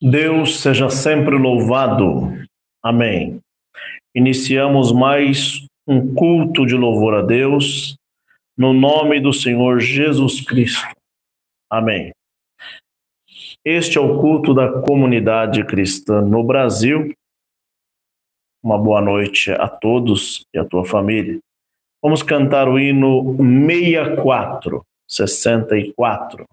Deus seja sempre louvado. Amém. Iniciamos mais um culto de louvor a Deus, no nome do Senhor Jesus Cristo. Amém. Este é o culto da comunidade cristã no Brasil. Uma boa noite a todos e a tua família. Vamos cantar o hino 64.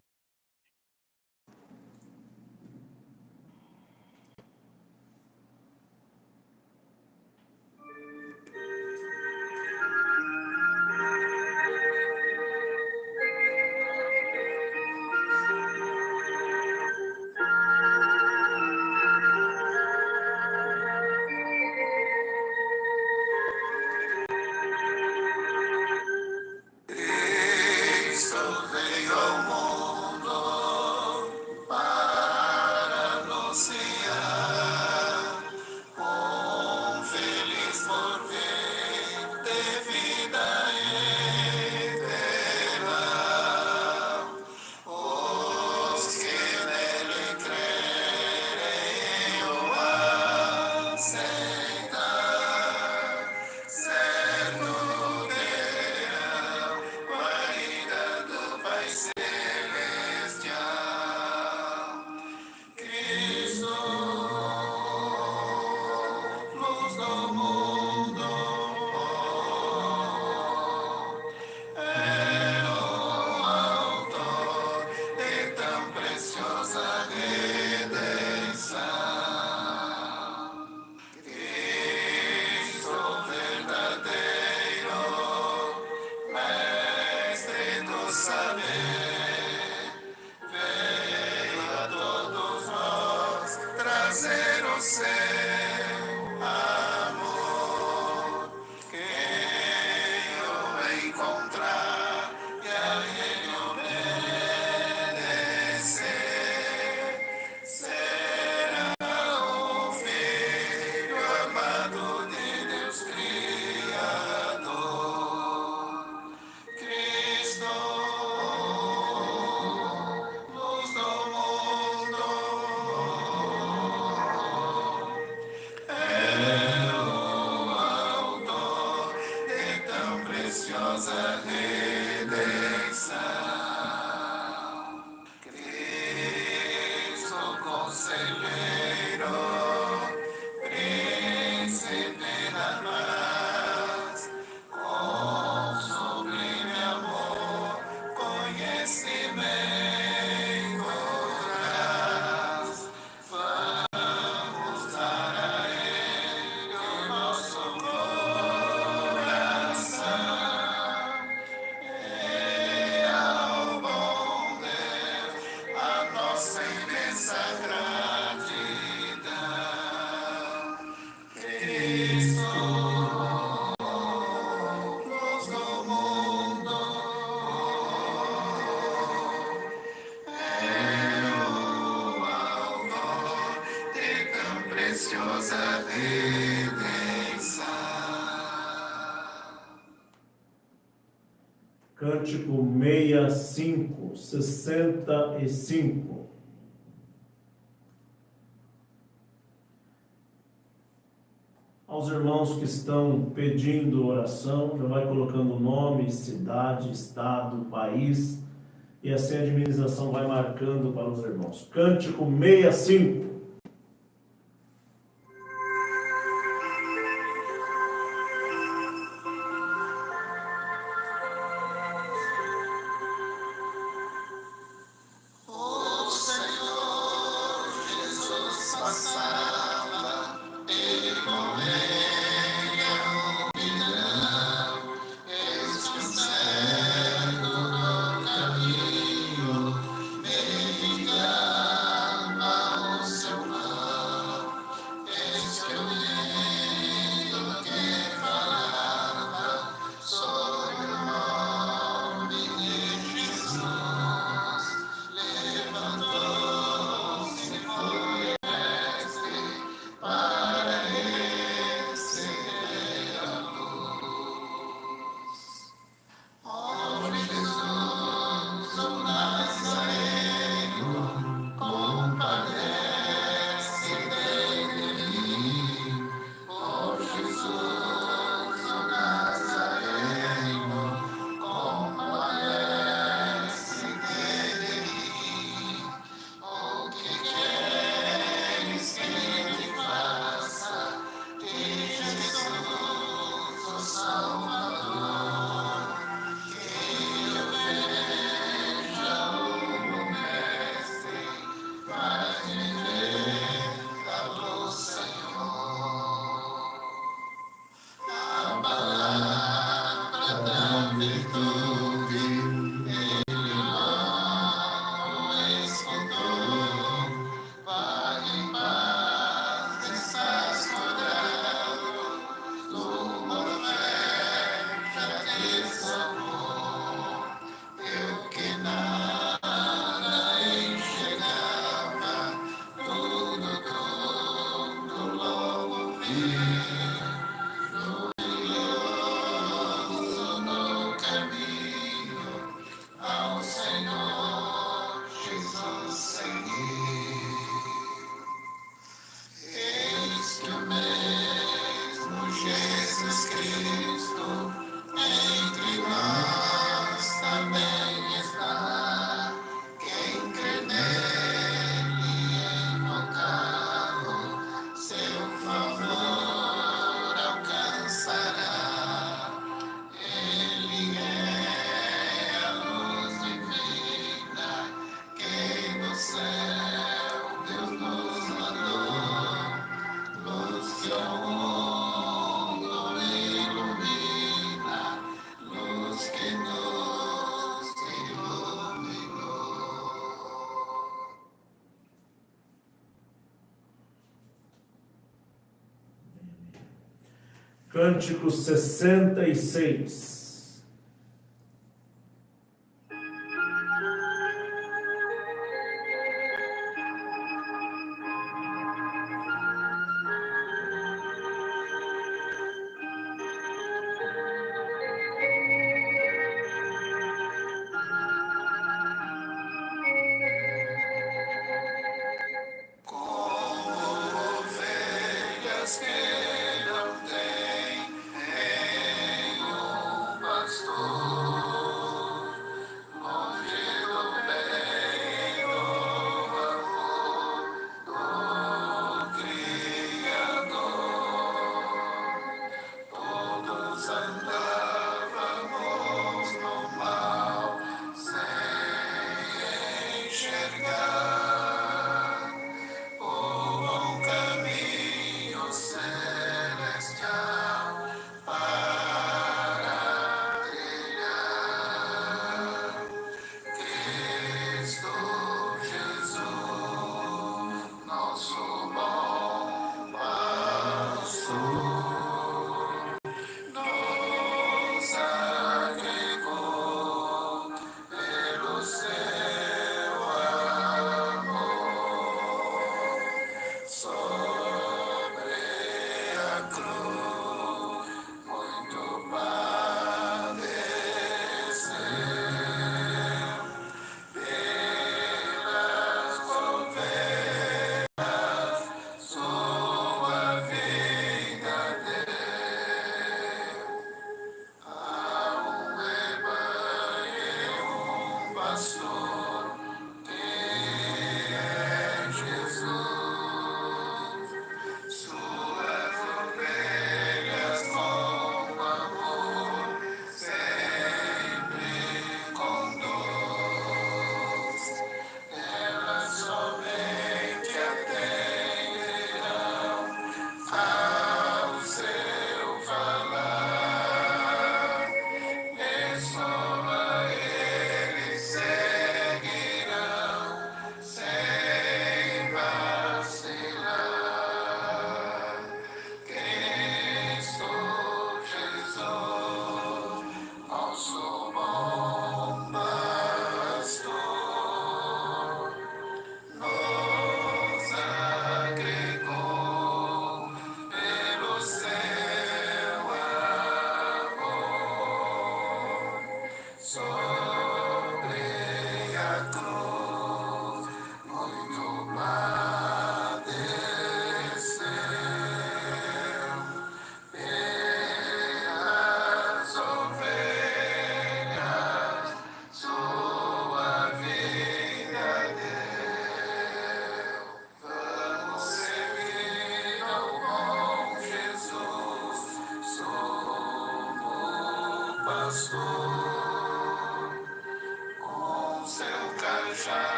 Cântico 65. Aos irmãos que estão pedindo oração, já vai colocando nome, cidade, estado, país, e assim a administração vai marcando para os irmãos. Cântico 65. Cântico 66. Caminho sem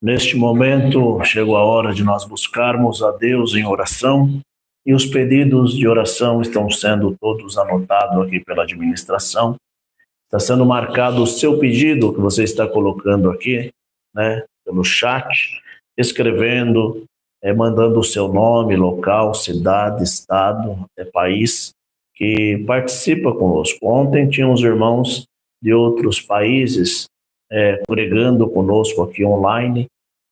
Neste momento, chegou a hora de nós buscarmos a Deus em oração, e os pedidos de oração estão sendo todos anotados aqui pela administração. Está sendo marcado o seu pedido que você está colocando aqui, né, pelo chat, escrevendo, mandando o seu nome, local, cidade, estado, país, que participa conosco. Ontem tinha uns irmãos de outros países pregando conosco aqui online,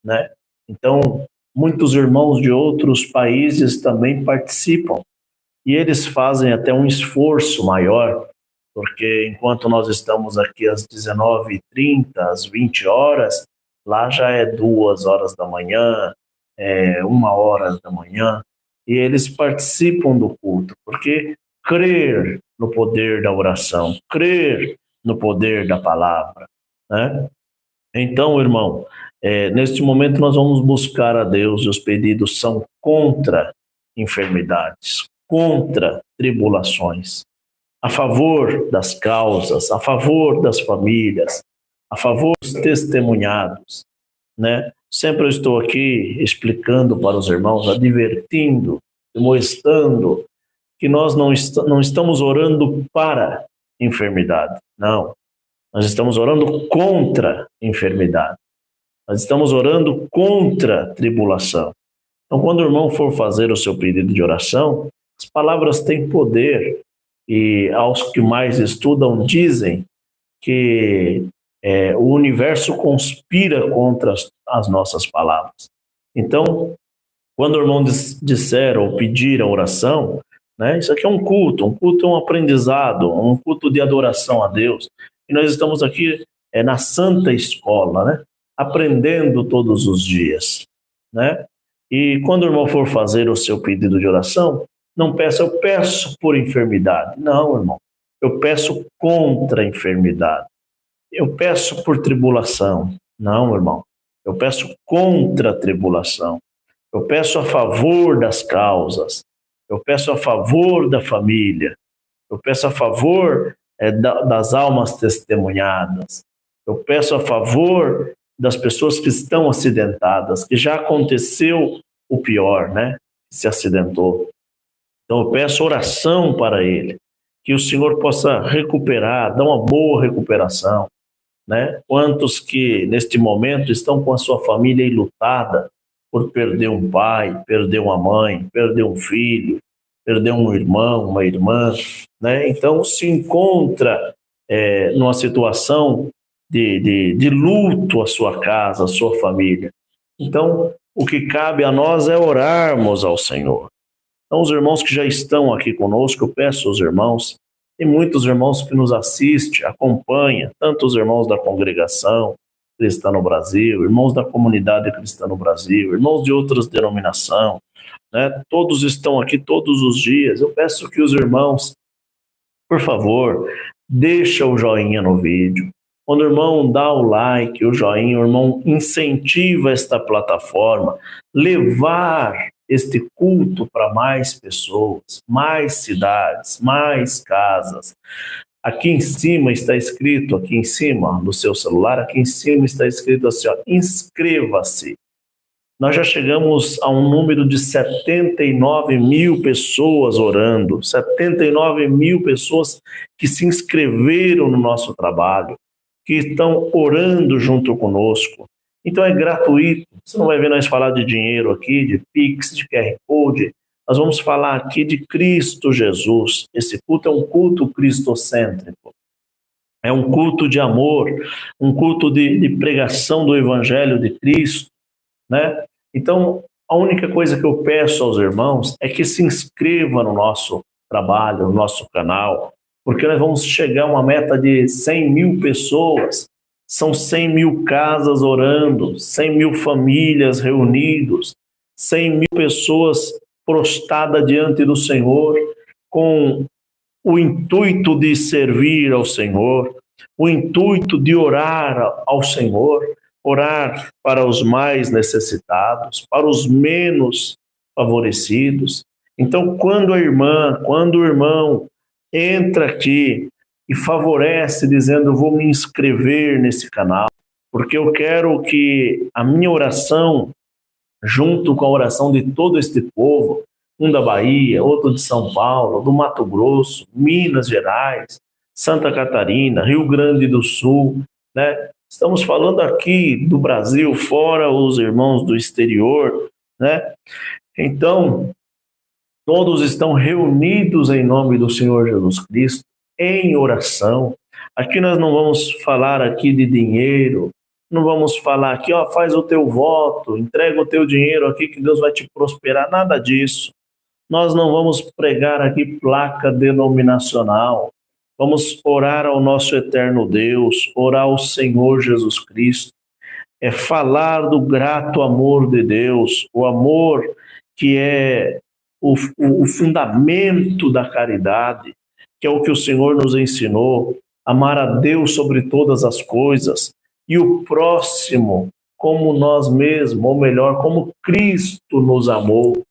né? Então, muitos irmãos de outros países também participam, e eles fazem até um esforço maior, porque enquanto nós estamos aqui às 19h30, às 20 horas, lá já é 2 horas da manhã, 1 hora da manhã, e eles participam do culto, porque crer no poder da oração, crer no poder da palavra, né? Então, irmão, neste momento nós vamos buscar a Deus, e os pedidos são contra enfermidades, contra tribulações, a favor das causas, a favor das famílias, a favor dos testemunhados, né? Sempre eu estou aqui explicando para os irmãos, advertindo, mostrando que nós não estamos orando para enfermidade, não. Nós estamos orando contra enfermidade. Nós estamos orando contra tribulação. Então, quando o irmão for fazer o seu pedido de oração, as palavras têm poder. E aos que mais estudam dizem que o universo conspira contra as nossas palavras. Então, quando o irmão disser ou pedir a oração, né, isso aqui é um culto é um aprendizado, um culto de adoração a Deus. E nós estamos aqui na santa escola, né, aprendendo todos os dias, né? E quando o irmão for fazer o seu pedido de oração, não peça, eu peço por enfermidade. Não, irmão, eu peço contra a enfermidade. Eu peço por tribulação. Não, irmão, eu peço contra a tribulação. Eu peço a favor das causas. Eu peço a favor da família. Eu peço a favor das almas testemunhadas. Eu peço a favor das pessoas que estão acidentadas, que já aconteceu o pior, né? Se acidentou. Então eu peço oração para ele, que o Senhor possa recuperar, dar uma boa recuperação, né? Quantos que neste momento estão com a sua família enlutada por perder um pai, perder uma mãe, perder um filho, perder um irmão, uma irmã, né? Então se encontra numa situação de luto a sua casa, a sua família. Então o que cabe a nós é orarmos ao Senhor. Então os irmãos que já estão aqui conosco, eu peço aos irmãos, tem muitos irmãos que nos assistem, acompanham, tanto os irmãos da congregação cristã no Brasil, irmãos da comunidade cristã no Brasil, irmãos de outras denominações, né? Todos estão aqui todos os dias. Eu peço que os irmãos, por favor, deixa o joinha no vídeo. Quando o irmão dá o like, o joinha, o irmão incentiva esta plataforma, levar este culto para mais pessoas, mais cidades, mais casas. Aqui em cima está escrito, aqui em cima no seu celular, aqui em cima está escrito assim, ó, inscreva-se. Nós já chegamos a um número de 79 mil pessoas orando, 79 mil pessoas que se inscreveram no nosso trabalho, que estão orando junto conosco. Então é gratuito, você não vai ver nós falar de dinheiro aqui, de Pix, de QR Code, nós vamos falar aqui de Cristo Jesus. Esse culto é um culto cristocêntrico, é um culto de amor, um culto de pregação do Evangelho de Cristo, né? Então, a única coisa que eu peço aos irmãos é que se inscreva no nosso trabalho, no nosso canal, porque nós vamos chegar a uma meta de 100 mil pessoas, são 100 mil casas orando, 100 mil famílias reunidos, 100 mil pessoas prostradas diante do Senhor, com o intuito de servir ao Senhor, o intuito de orar ao Senhor, orar para os mais necessitados, para os menos favorecidos. Então, quando o irmão entra aqui e favorece, dizendo, vou me inscrever nesse canal, porque eu quero que a minha oração, junto com a oração de todo este povo, um da Bahia, outro de São Paulo, do Mato Grosso, Minas Gerais, Santa Catarina, Rio Grande do Sul, né? Estamos falando aqui do Brasil, fora os irmãos do exterior, né? Então, todos estão reunidos em nome do Senhor Jesus Cristo, em oração. Aqui nós não vamos falar aqui de dinheiro, não vamos falar aqui, ó, faz o teu voto, entrega o teu dinheiro aqui que Deus vai te prosperar, nada disso. Nós não vamos pregar aqui placa denominacional. Vamos orar ao nosso eterno Deus, orar ao Senhor Jesus Cristo. É falar do grato amor de Deus, o amor que é o fundamento da caridade, que é o que o Senhor nos ensinou, amar a Deus sobre todas as coisas e o próximo como nós mesmos, ou melhor, como Cristo nos amou.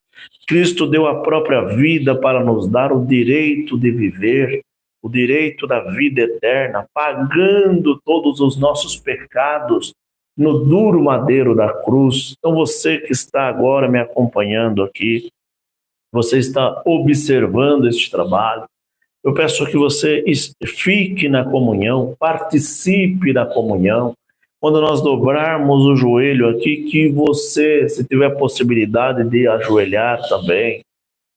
Cristo deu a própria vida para nos dar o direito de viver, o direito da vida eterna, pagando todos os nossos pecados no duro madeiro da cruz. Então você que está agora me acompanhando aqui, você está observando este trabalho, eu peço que você fique na comunhão, participe da comunhão. Quando nós dobrarmos o joelho aqui, que você, se tiver possibilidade de ajoelhar também,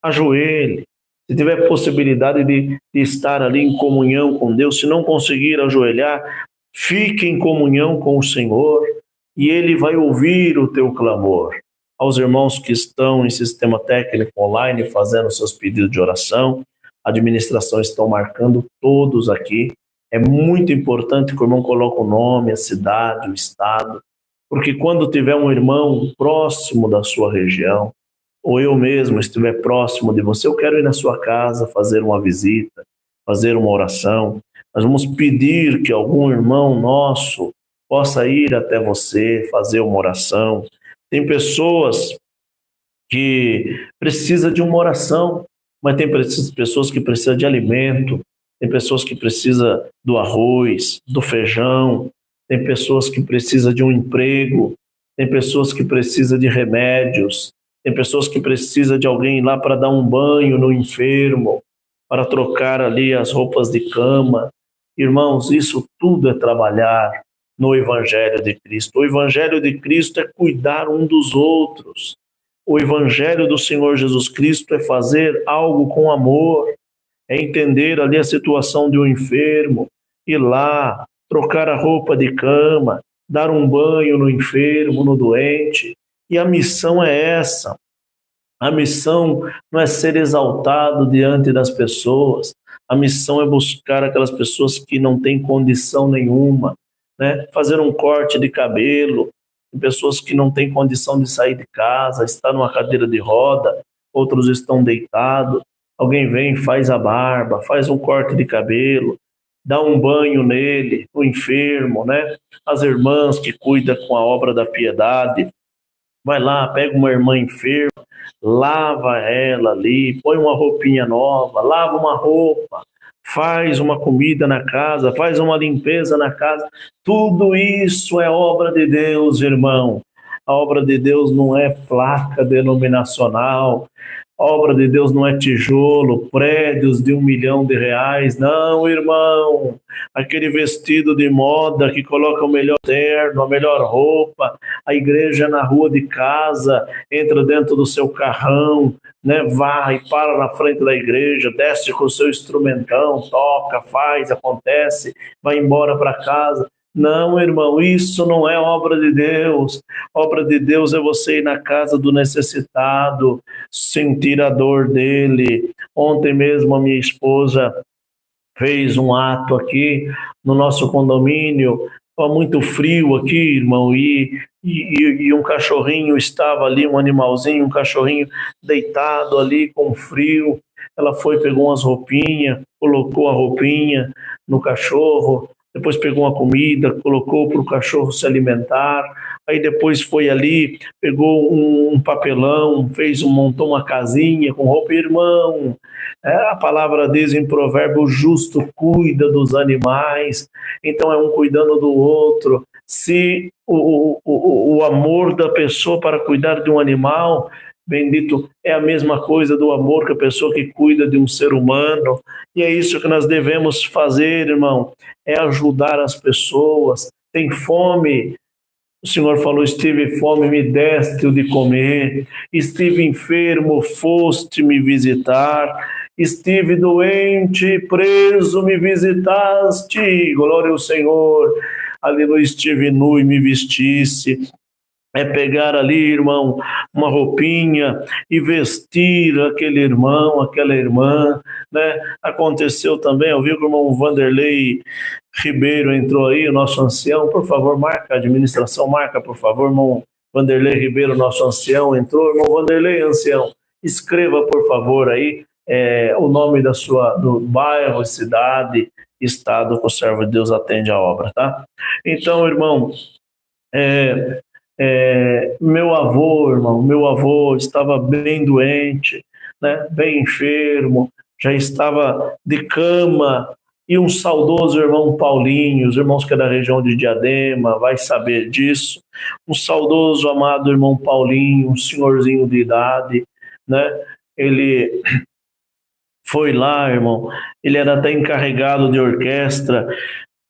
ajoelhe. Se tiver possibilidade de estar ali em comunhão com Deus, se não conseguir ajoelhar, fique em comunhão com o Senhor e Ele vai ouvir o teu clamor. Aos irmãos que estão em sistema técnico online fazendo seus pedidos de oração, a administração estão marcando todos aqui. É muito importante que o irmão coloque o nome, a cidade, o estado, porque quando tiver um irmão próximo da sua região, ou eu mesmo estiver próximo de você, eu quero ir na sua casa, fazer uma visita, fazer uma oração. Nós vamos pedir que algum irmão nosso possa ir até você, fazer uma oração. Tem pessoas que precisam de uma oração, mas tem pessoas que precisam de alimento, tem pessoas que precisam do arroz, do feijão, tem pessoas que precisam de um emprego, tem pessoas que precisam de remédios, tem pessoas que precisam de alguém lá para dar um banho no enfermo, para trocar ali as roupas de cama. Irmãos, isso tudo é trabalhar no Evangelho de Cristo. O Evangelho de Cristo é cuidar um dos outros. O Evangelho do Senhor Jesus Cristo é fazer algo com amor, é entender ali a situação de um enfermo, ir lá, trocar a roupa de cama, dar um banho no enfermo, no doente. E a missão é essa. A missão não é ser exaltado diante das pessoas. A missão é buscar aquelas pessoas que não têm condição nenhuma, né? Fazer um corte de cabelo, pessoas que não têm condição de sair de casa, está numa cadeira de roda, outros estão deitados. Alguém vem, faz a barba, faz um corte de cabelo, dá um banho nele, o enfermo, né? As irmãs que cuidam com a obra da piedade, vai lá, pega uma irmã enferma, lava ela ali, põe uma roupinha nova, lava uma roupa, faz uma comida na casa, faz uma limpeza na casa. Tudo isso é obra de Deus, irmão. A obra de Deus não é placa denominacional, a obra de Deus não é tijolo, prédios de R$1 milhão, não, irmão. Aquele vestido de moda que coloca o melhor terno, a melhor roupa, a igreja na rua de casa, entra dentro do seu carrão, né, vai, para na frente da igreja, desce com o seu instrumentão, toca, faz, acontece, vai embora para casa. Não, irmão, isso não é obra de Deus. Obra de Deus é você ir na casa do necessitado, sentir a dor dele. Ontem mesmo a minha esposa fez um ato aqui no nosso condomínio. Estava muito frio aqui, irmão, e um cachorrinho estava ali, um animalzinho, um cachorrinho deitado ali com frio. Ela foi, pegou umas roupinhas, colocou a roupinha no cachorro, depois pegou uma comida, colocou para o cachorro se alimentar, aí depois foi ali, pegou um papelão, montou uma casinha com roupa. Irmão, a palavra diz em provérbio, o justo cuida dos animais, então é um cuidando do outro. Se o amor da pessoa para cuidar de um animal, bendito, é a mesma coisa do amor que a pessoa que cuida de um ser humano. E é isso que nós devemos fazer, irmão, é ajudar as pessoas. Tem fome, o Senhor falou, estive fome, me deste o de comer, estive enfermo, foste me visitar, estive doente, preso, me visitaste, glória ao Senhor, aleluia, estive nu e me vestisse. É pegar ali, irmão, uma roupinha e vestir aquele irmão, aquela irmã, né? Aconteceu também, eu vi que o irmão Vanderlei Ribeiro entrou aí, o nosso ancião, por favor, marca a administração, marca, por favor, irmão Vanderlei Ribeiro, nosso ancião, entrou, irmão Vanderlei, ancião, escreva, por favor, aí, o nome do bairro, cidade, estado que o servo de Deus atende a obra, tá? Então, irmão, meu avô estava bem doente, né, bem enfermo, já estava de cama, e um saudoso irmão Paulinho, os irmãos que é da região de Diadema, vai saber disso, um saudoso amado irmão Paulinho, um senhorzinho de idade, né, ele foi lá, irmão, ele era até encarregado de orquestra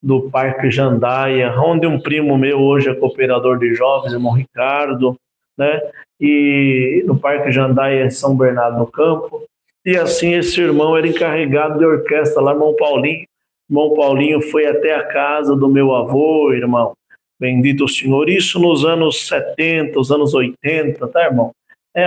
do Parque Jandaia, onde um primo meu hoje é cooperador de jovens, irmão Ricardo, né? E no Parque Jandaia em São Bernardo do Campo. E assim esse irmão era encarregado de orquestra lá, irmão Paulinho. Irmão Paulinho foi até a casa do meu avô, irmão. Bendito o Senhor. Isso nos anos 70, os anos 80, tá, irmão?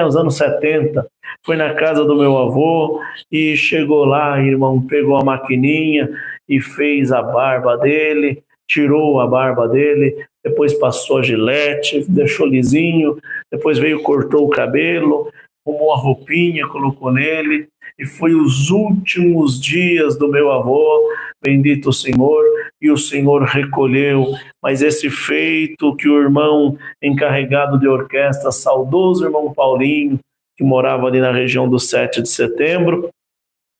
Os anos 70. Foi na casa do meu avô e chegou lá, irmão, pegou a maquininha e fez a barba dele, tirou a barba dele, depois passou a gilete, deixou lisinho, depois veio, cortou o cabelo, arrumou a roupinha, colocou nele, e foi os últimos dias do meu avô, bendito o Senhor, e o Senhor recolheu. Mas esse feito que o irmão encarregado de orquestra, saudoso irmão Paulinho, que morava ali na região do 7 de setembro,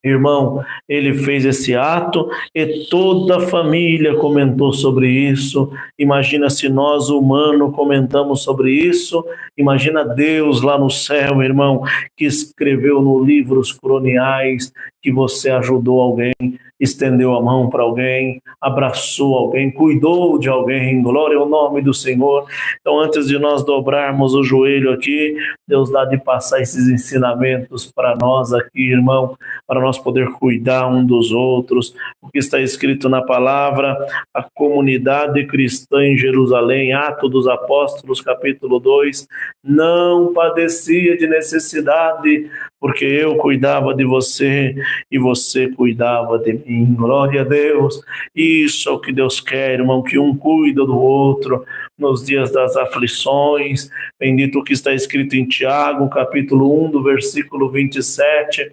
irmão, ele fez esse ato e toda a família comentou sobre isso. Imagina se nós, humanos, comentamos sobre isso. Imagina Deus lá no céu, irmão, que escreveu no livro Os Croniais que você ajudou alguém, estendeu a mão para alguém, abraçou alguém, cuidou de alguém, glória ao nome do Senhor. Então, antes de nós dobrarmos o joelho aqui, Deus dá de passar esses ensinamentos para nós aqui, irmão, para nós poder cuidar um dos outros. O que está escrito na palavra, a comunidade cristã em Jerusalém, Atos dos Apóstolos, capítulo 2, não padecia de necessidade, porque eu cuidava de você e você cuidava de mim. Glória a Deus. Isso é o que Deus quer, irmão, que um cuida do outro nos dias das aflições. Bendito o que está escrito em Tiago, capítulo 1, do versículo 27.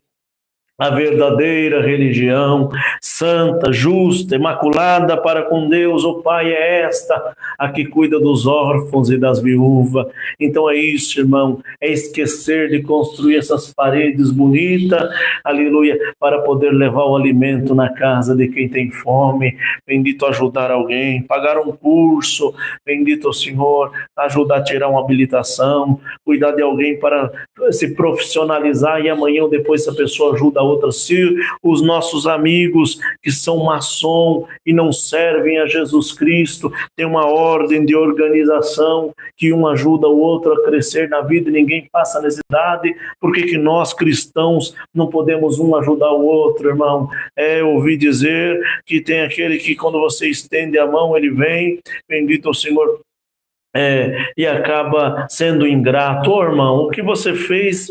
A verdadeira religião, santa, justa, imaculada para com Deus, o Pai, é esta, a que cuida dos órfãos e das viúvas. Então é isso, irmão, é esquecer de construir essas paredes bonitas, aleluia, para poder levar o alimento na casa de quem tem fome. Bendito ajudar alguém, pagar um curso, bendito o Senhor, ajudar a tirar uma habilitação, cuidar de alguém para se profissionalizar e amanhã ou depois essa pessoa ajuda outras. Se os nossos amigos que são maçom e não servem a Jesus Cristo, tem uma ordem de organização que um ajuda o outro a crescer na vida e ninguém passa necessidade, por que nós cristãos não podemos um ajudar o outro, irmão? Eu ouvi dizer que tem aquele que quando você estende a mão ele vem, bendito o Senhor, e acaba sendo ingrato. Irmão, o que você fez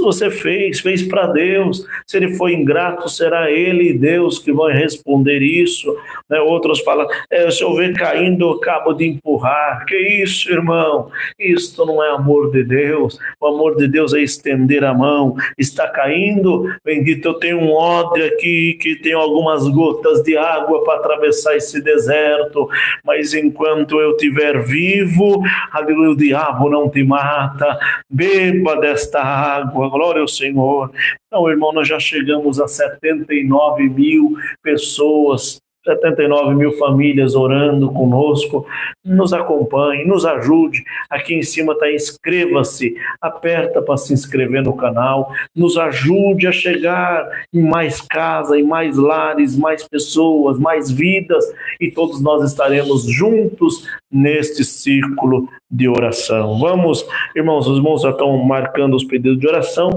para Deus. Se ele foi ingrato, será ele e Deus que vão responder isso, né? Outros falam, se eu ver caindo, eu acabo de empurrar. Que isso, irmão? Isto não é amor de Deus. O amor de Deus é estender a mão. Está caindo, bendito, eu tenho um odre aqui que tem algumas gotas de água para atravessar esse deserto, mas enquanto eu estiver vivo, aleluia, o diabo não te mata, beba desta água, glória ao Senhor. Então, irmão, nós já chegamos a 79 mil pessoas 79 mil famílias orando conosco. Nos acompanhe, nos ajude. Aqui em cima está inscreva-se, aperta para se inscrever no canal. Nos ajude a chegar em mais casa, em mais lares, mais pessoas, mais vidas, e todos nós estaremos juntos neste círculo de oração. Vamos, irmãos, os irmãos já estão marcando os pedidos de oração,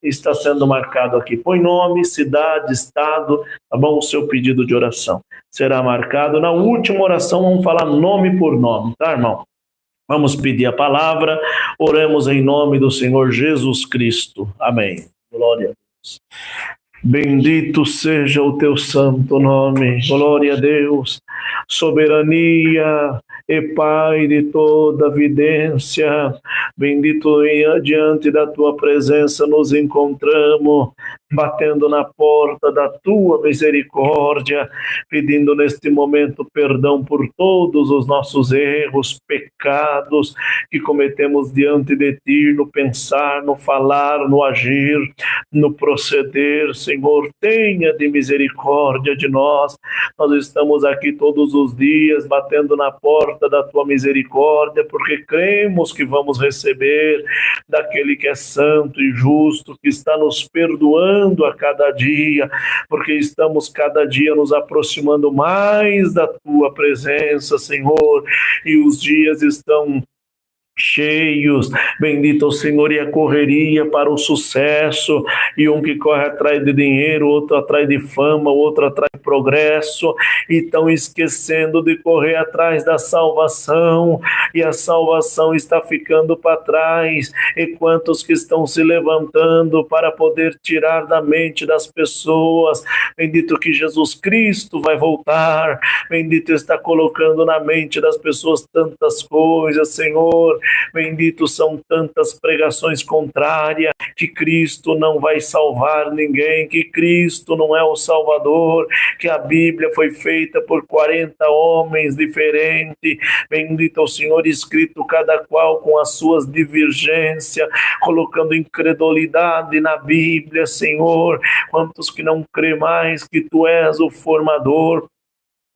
está sendo marcado aqui. Põe nome, cidade, estado, tá bom? O seu pedido de oração será marcado. Na última oração vamos falar nome por nome, tá, irmão? Vamos pedir a palavra, oremos em nome do Senhor Jesus Cristo. Amém. Glória a Deus. Bendito seja o teu santo nome, glória a Deus, soberania e Pai de toda vidência, bendito e diante da tua presença nos encontramos, batendo na porta da tua misericórdia, pedindo neste momento perdão por todos os nossos erros, pecados que cometemos diante de ti, no pensar, no falar, no agir, no proceder. Senhor, tenha de misericórdia de nós. Nós estamos aqui todos os dias batendo na porta da tua misericórdia, porque cremos que vamos receber daquele que é santo e justo, que está nos perdoando a cada dia, porque estamos cada dia nos aproximando mais da tua presença, Senhor, e os dias estão cheios, bendito o Senhor, e a correria para o sucesso, e um que corre atrás de dinheiro, outro atrás de fama, outro atrás de progresso, e estão esquecendo de correr atrás da salvação, e a salvação está ficando para trás, e quantos que estão se levantando para poder tirar da mente das pessoas, bendito que Jesus Cristo vai voltar, bendito está colocando na mente das pessoas tantas coisas, Senhor. Bendito são tantas pregações contrárias, que Cristo não vai salvar ninguém, que Cristo não é o Salvador, que a Bíblia foi feita por 40 homens diferentes, bendito é o Senhor, escrito cada qual com as suas divergências, colocando incredulidade na Bíblia, Senhor, quantos que não crê mais que Tu és o formador.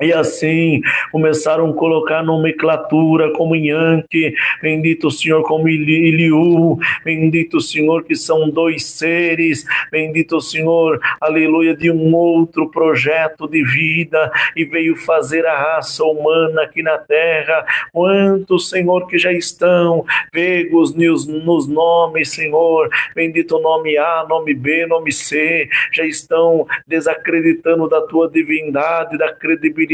E assim começaram a colocar nomenclatura como Yankee, bendito o Senhor, como Eliú, bendito o Senhor, que são dois seres, bendito o Senhor, aleluia, de um outro projeto de vida, e veio fazer a raça humana aqui na terra. Quantos, Senhor, que já estão pegos nos nomes, Senhor, bendito o nome A, nome B, nome C, já estão desacreditando da tua divindade, da credibilidade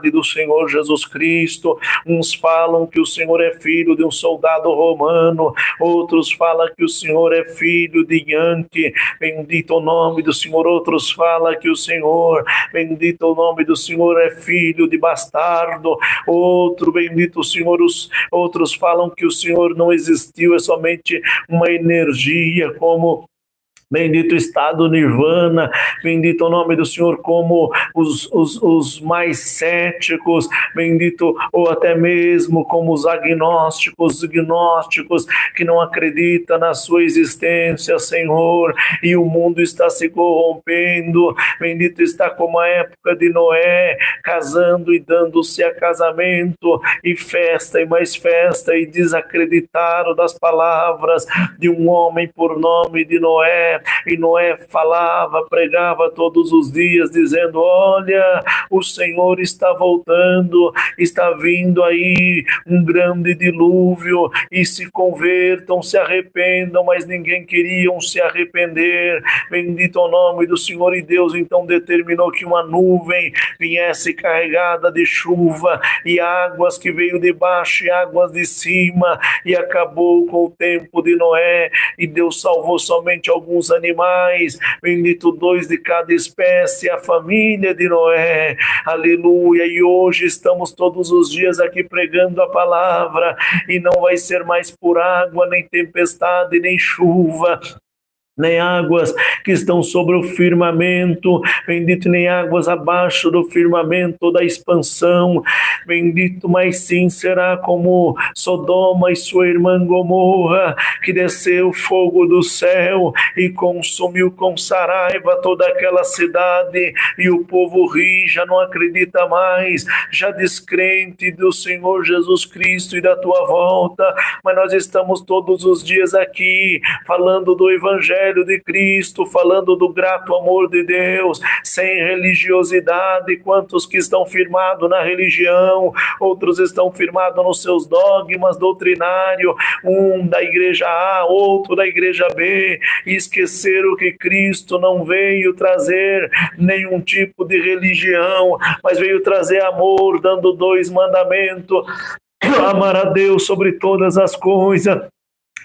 do Senhor Jesus Cristo. Uns falam que o Senhor é filho de um soldado romano, outros falam que o Senhor é filho de Yankee, bendito o nome do Senhor. Outros falam que o Senhor, bendito o nome do Senhor, é filho de bastardo. Outro, bendito o Senhor, outros falam que o Senhor não existiu, é somente uma energia, como bendito estado nirvana, bendito o nome do Senhor, como os mais céticos, bendito, ou até mesmo como os agnósticos, que não acreditam na sua existência, Senhor, e o mundo está se corrompendo, bendito está como a época de Noé, casando e dando-se a casamento, e festa e mais festa, e desacreditaram das palavras de um homem por nome de Noé. E Noé falava, pregava todos os dias, dizendo: olha, o Senhor está voltando, está vindo aí um grande dilúvio, e se convertam, se arrependam, mas ninguém queria se arrepender. Bendito o nome do Senhor. E Deus então determinou que uma nuvem viesse carregada de chuva, e águas que veio de baixo e águas de cima, e acabou com o tempo de Noé, e Deus salvou somente alguns animais, bendito 2 de cada espécie, a família de Noé, aleluia. E hoje estamos todos os dias aqui pregando a palavra, e não vai ser mais por água, nem tempestade, nem chuva, nem águas que estão sobre o firmamento, bendito, nem águas abaixo do firmamento da expansão, bendito, mas sim será como Sodoma e sua irmã Gomorra, que desceu fogo do céu e consumiu com saraiva toda aquela cidade, e o povo ri, já não acredita mais, já descrente do Senhor Jesus Cristo e da tua volta. Mas nós estamos todos os dias aqui falando do Evangelho de Cristo, falando do grato amor de Deus, sem religiosidade. Quantos que estão firmados na religião, outros estão firmados nos seus dogmas doutrinários, um da igreja A, outro da igreja B, e esqueceram que Cristo não veio trazer nenhum tipo de religião, mas veio trazer amor, dando 2 mandamentos: amar a Deus sobre todas as coisas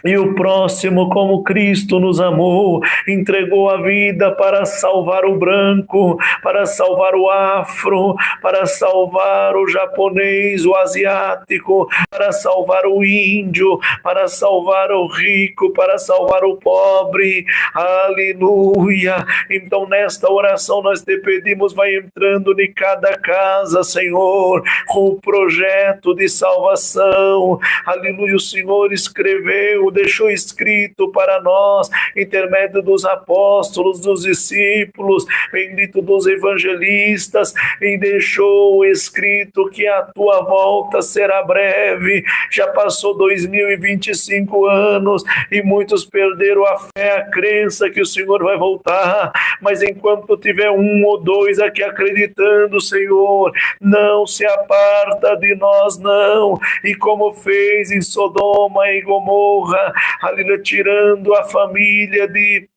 e o próximo como Cristo nos amou, entregou a vida para salvar o branco, para salvar o afro, para salvar o japonês, o asiático, para salvar o índio, para salvar o rico, para salvar o pobre. Aleluia! Então nesta oração nós te pedimos, vai entrando em cada casa, Senhor, com o projeto de salvação. Aleluia! O Senhor escreveu, deixou escrito para nós, intermédio dos apóstolos, dos discípulos, bendito dos evangelistas, e deixou escrito que a tua volta será breve. Já passou 2025 anos e muitos perderam a fé, a crença que o Senhor vai voltar, mas enquanto tiver 1 ou 2 aqui acreditando, Senhor, não se aparta de nós, não. E como fez em Sodoma e Gomorra, aleluia, tirando a família de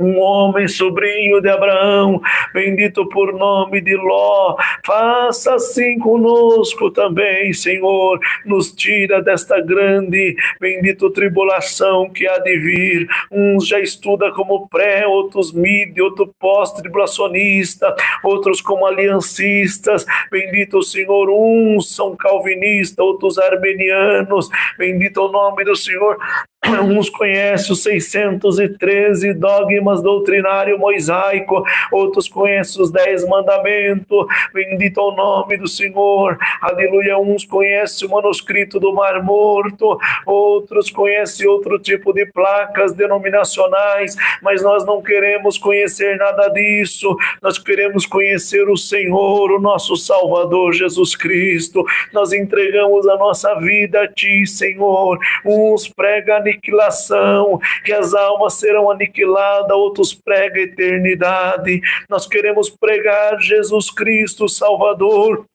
um homem sobrinho de Abraão, bendito por nome de Ló, faça assim conosco também, Senhor, nos tira desta grande, bendito, tribulação que há de vir. Uns já estuda como pré, outros mid, outros pós-tribulacionista, outros como aliancistas, bendito o Senhor, uns são calvinistas, outros armenianos, bendito o nome do Senhor. Uns conhecem os 613 dogmas doutrinário mosaico, outros conhecem os 10 mandamentos, bendito é o nome do Senhor, aleluia. Uns conhecem o manuscrito do Mar Morto, outros conhecem outro tipo de placas denominacionais, mas nós não queremos conhecer nada disso, nós queremos conhecer o Senhor, o nosso Salvador Jesus Cristo. Nós entregamos a nossa vida a Ti, Senhor. Uns pregam aniquilação, que as almas serão aniquiladas, outros pregam a eternidade. Nós queremos pregar Jesus Cristo, Salvador,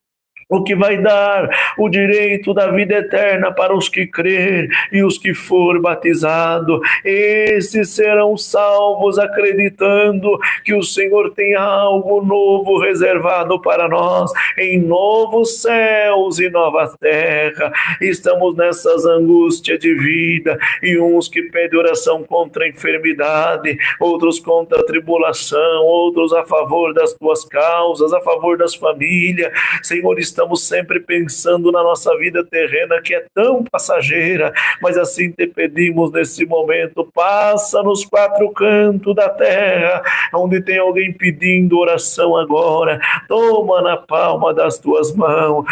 o que vai dar o direito da vida eterna para os que crer e os que for batizado. Esses serão salvos acreditando que o Senhor tem algo novo reservado para nós, em novos céus e nova terra. Estamos nessas angústias de vida, e uns que pedem oração contra a enfermidade, outros contra a tribulação, outros a favor das tuas causas, a favor das famílias. Senhor, estamos sempre pensando na nossa vida terrena, que é tão passageira, mas assim te pedimos nesse momento, passa nos 4 cantos da terra, onde tem alguém pedindo oração agora, toma na palma das tuas mãos,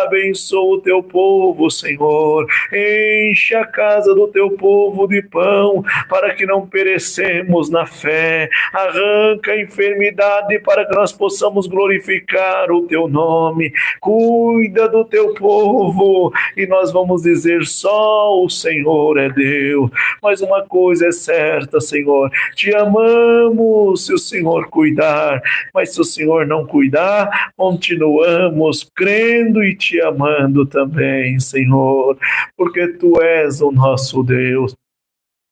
abençoa o teu povo, Senhor, enche a casa do teu povo de pão, para que não perecemos na fé, arranca a enfermidade para que nós possamos glorificar o teu nome, cuida do teu povo, e nós vamos dizer, só o Senhor é Deus. Mas uma coisa é certa, Senhor, te amamos se o Senhor cuidar, mas se o Senhor não cuidar, continuamos crendo e te amando também, Senhor, porque tu és o nosso Deus.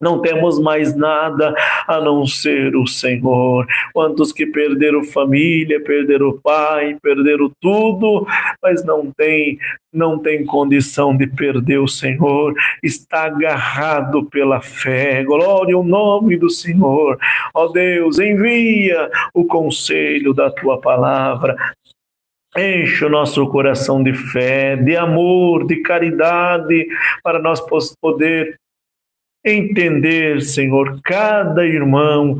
Não temos mais nada a não ser o Senhor. Quantos que perderam família, perderam pai, perderam tudo, mas não tem condição de perder o Senhor, está agarrado pela fé. Glória ao nome do Senhor. Ó Deus, envia o conselho da tua palavra. Enche o nosso coração de fé, de amor, de caridade, para nós poder entender, Senhor, cada irmão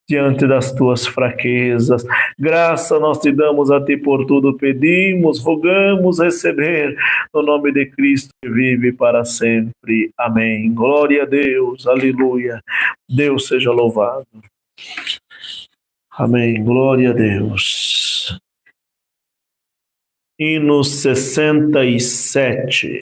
diante das tuas fraquezas. Graça nós te damos a ti por tudo, pedimos, rogamos receber, no nome de Cristo que vive para sempre. Amém. Glória a Deus, aleluia. Deus seja louvado. Amém, glória a Deus. Hino 67.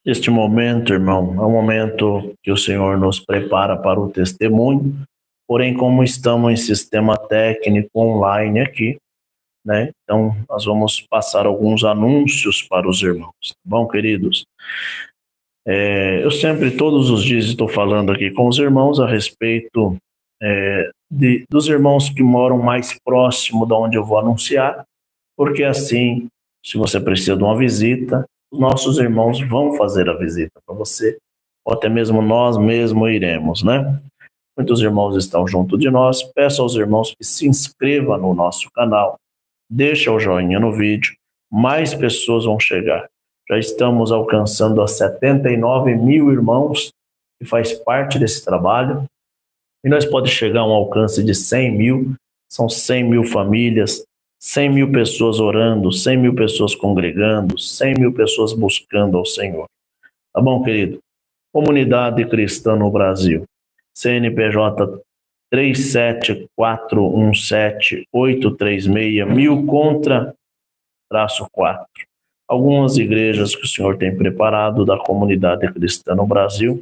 Este momento, irmão, é um momento que o Senhor nos prepara para o testemunho, porém, como estamos em sistema técnico online aqui, né? Então, nós vamos passar alguns anúncios para os irmãos, tá bom, queridos? Eu sempre, todos os dias, estou falando aqui com os irmãos a respeito dos irmãos que moram mais próximo de onde eu vou anunciar, porque assim, se você precisa de uma visita, os nossos irmãos vão fazer a visita para você, ou até mesmo nós mesmos iremos, né? Muitos irmãos estão junto de nós. Peço aos irmãos que se inscrevam no nosso canal, deixa o joinha no vídeo, mais pessoas vão chegar. Já estamos alcançando a 79 mil irmãos que faz parte desse trabalho, e nós podemos chegar a um alcance de 100 mil, são 100 mil famílias, 100 mil pessoas orando, 100 mil pessoas congregando, 100 mil pessoas buscando ao Senhor. Tá bom, querido? Comunidade Cristã no Brasil. CNPJ 37417836, 1000 contra -4. Algumas igrejas que o Senhor tem preparado da comunidade cristã no Brasil.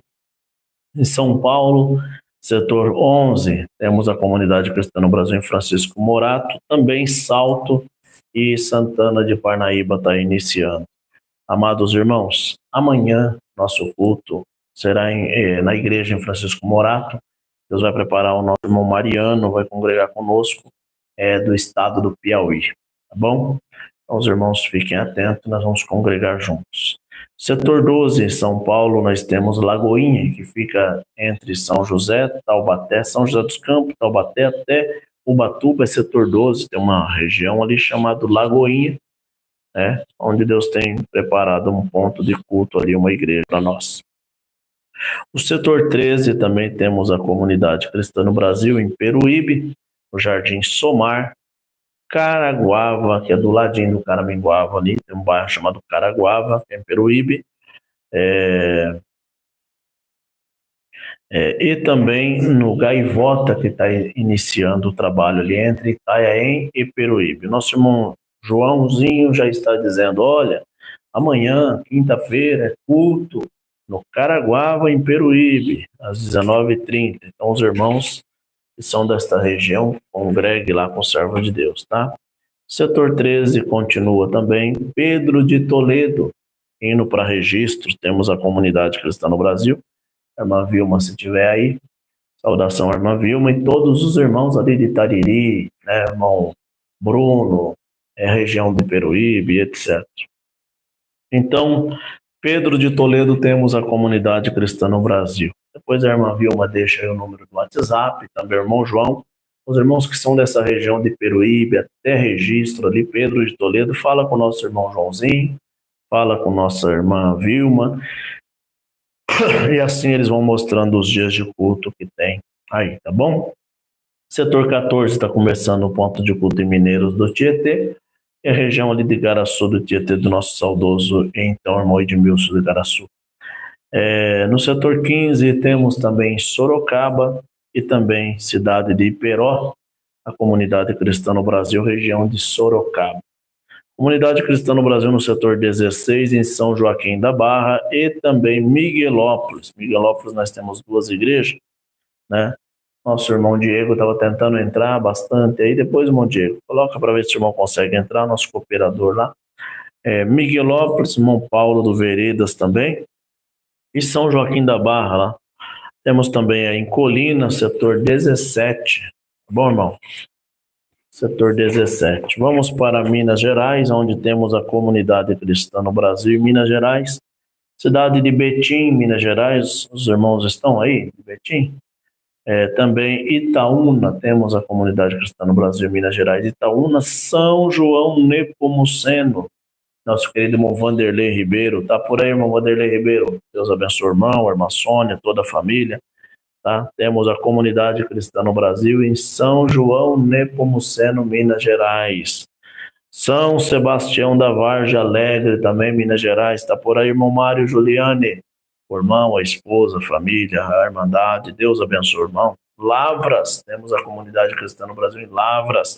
Em São Paulo, setor 11, temos a comunidade cristã no Brasil em Francisco Morato, também Salto e Santana de Parnaíba está iniciando. Amados irmãos, amanhã nosso culto será na igreja em Francisco Morato. Deus vai preparar o nosso irmão Mariano, vai congregar conosco, do estado do Piauí, tá bom? Então os irmãos fiquem atentos, nós vamos congregar juntos. Setor 12, em São Paulo, nós temos Lagoinha, que fica entre São José, Taubaté, São José dos Campos, Taubaté até Ubatuba, é setor 12, tem uma região ali chamada Lagoinha, né, onde Deus tem preparado um ponto de culto ali, uma igreja para nós. O setor 13 também temos a comunidade cristã no Brasil, em Peruíbe, no Jardim Somar, Caraguava, que é do ladinho do Caraminguava ali, tem um bairro chamado Caraguava, que é em Peruíbe. E também no Gaivota, que está iniciando o trabalho ali entre Itanhaém e Peruíbe. Nosso irmão Joãozinho já está dizendo, olha, amanhã, quinta-feira, é culto no Caraguava, em Peruíbe, às 19h30. Então, os irmãos que são desta região, congregue lá com o servo de Deus, tá? Setor 13 continua também. Pedro de Toledo, indo para registros, temos a comunidade cristã no Brasil. A irmã Vilma, se estiver aí, saudação, irmã Vilma, e todos os irmãos ali de Itariri, né, irmão Bruno, região de Peruíbe, etc. Então, Pedro de Toledo, temos a comunidade cristã no Brasil. Depois a irmã Vilma deixa aí o número do WhatsApp, também o irmão João. Os irmãos que são dessa região de Peruíbe, até registro ali, Pedro de Toledo, fala com o nosso irmão Joãozinho, fala com nossa irmã Vilma, e assim eles vão mostrando os dias de culto que tem aí, tá bom? Setor 14 está começando o ponto de culto em Mineiros do Tietê, e a região ali de Garaçu do Tietê, do nosso saudoso, então, irmão Edmilson de Garaçu. No setor 15 temos também Sorocaba e também cidade de Iperó, a comunidade cristã no Brasil, região de Sorocaba. Comunidade cristã no Brasil no setor 16, em São Joaquim da Barra, e também Miguelópolis. Miguelópolis nós temos 2 igrejas, né? Nosso irmão Diego estava tentando entrar bastante aí, depois, irmão Diego, coloca para ver se o irmão consegue entrar, nosso cooperador lá. Miguelópolis, irmão Paulo do Veredas também, e São Joaquim da Barra lá. Temos também aí em Colina, setor 17. Tá bom, irmão? Setor 17. Vamos para Minas Gerais, onde temos a comunidade cristã no Brasil, Minas Gerais. Cidade de Betim, Minas Gerais. Os irmãos estão aí, de Betim? Também Itaúna, temos a comunidade cristã no Brasil, Minas Gerais. Itaúna, São João Nepomuceno. Nosso querido irmão Vanderlei Ribeiro. Tá por aí, irmão Vanderlei Ribeiro. Deus abençoe o irmão, a irmã Sônia, toda a família. Tá? Temos a comunidade cristã no Brasil em São João Nepomuceno, Minas Gerais. São Sebastião da Vargem Alegre, também Minas Gerais. Está por aí, irmão Mário Juliane, o irmão, a esposa, a família, a irmandade. Deus abençoe o irmão. Lavras, temos a comunidade cristã no Brasil em Lavras.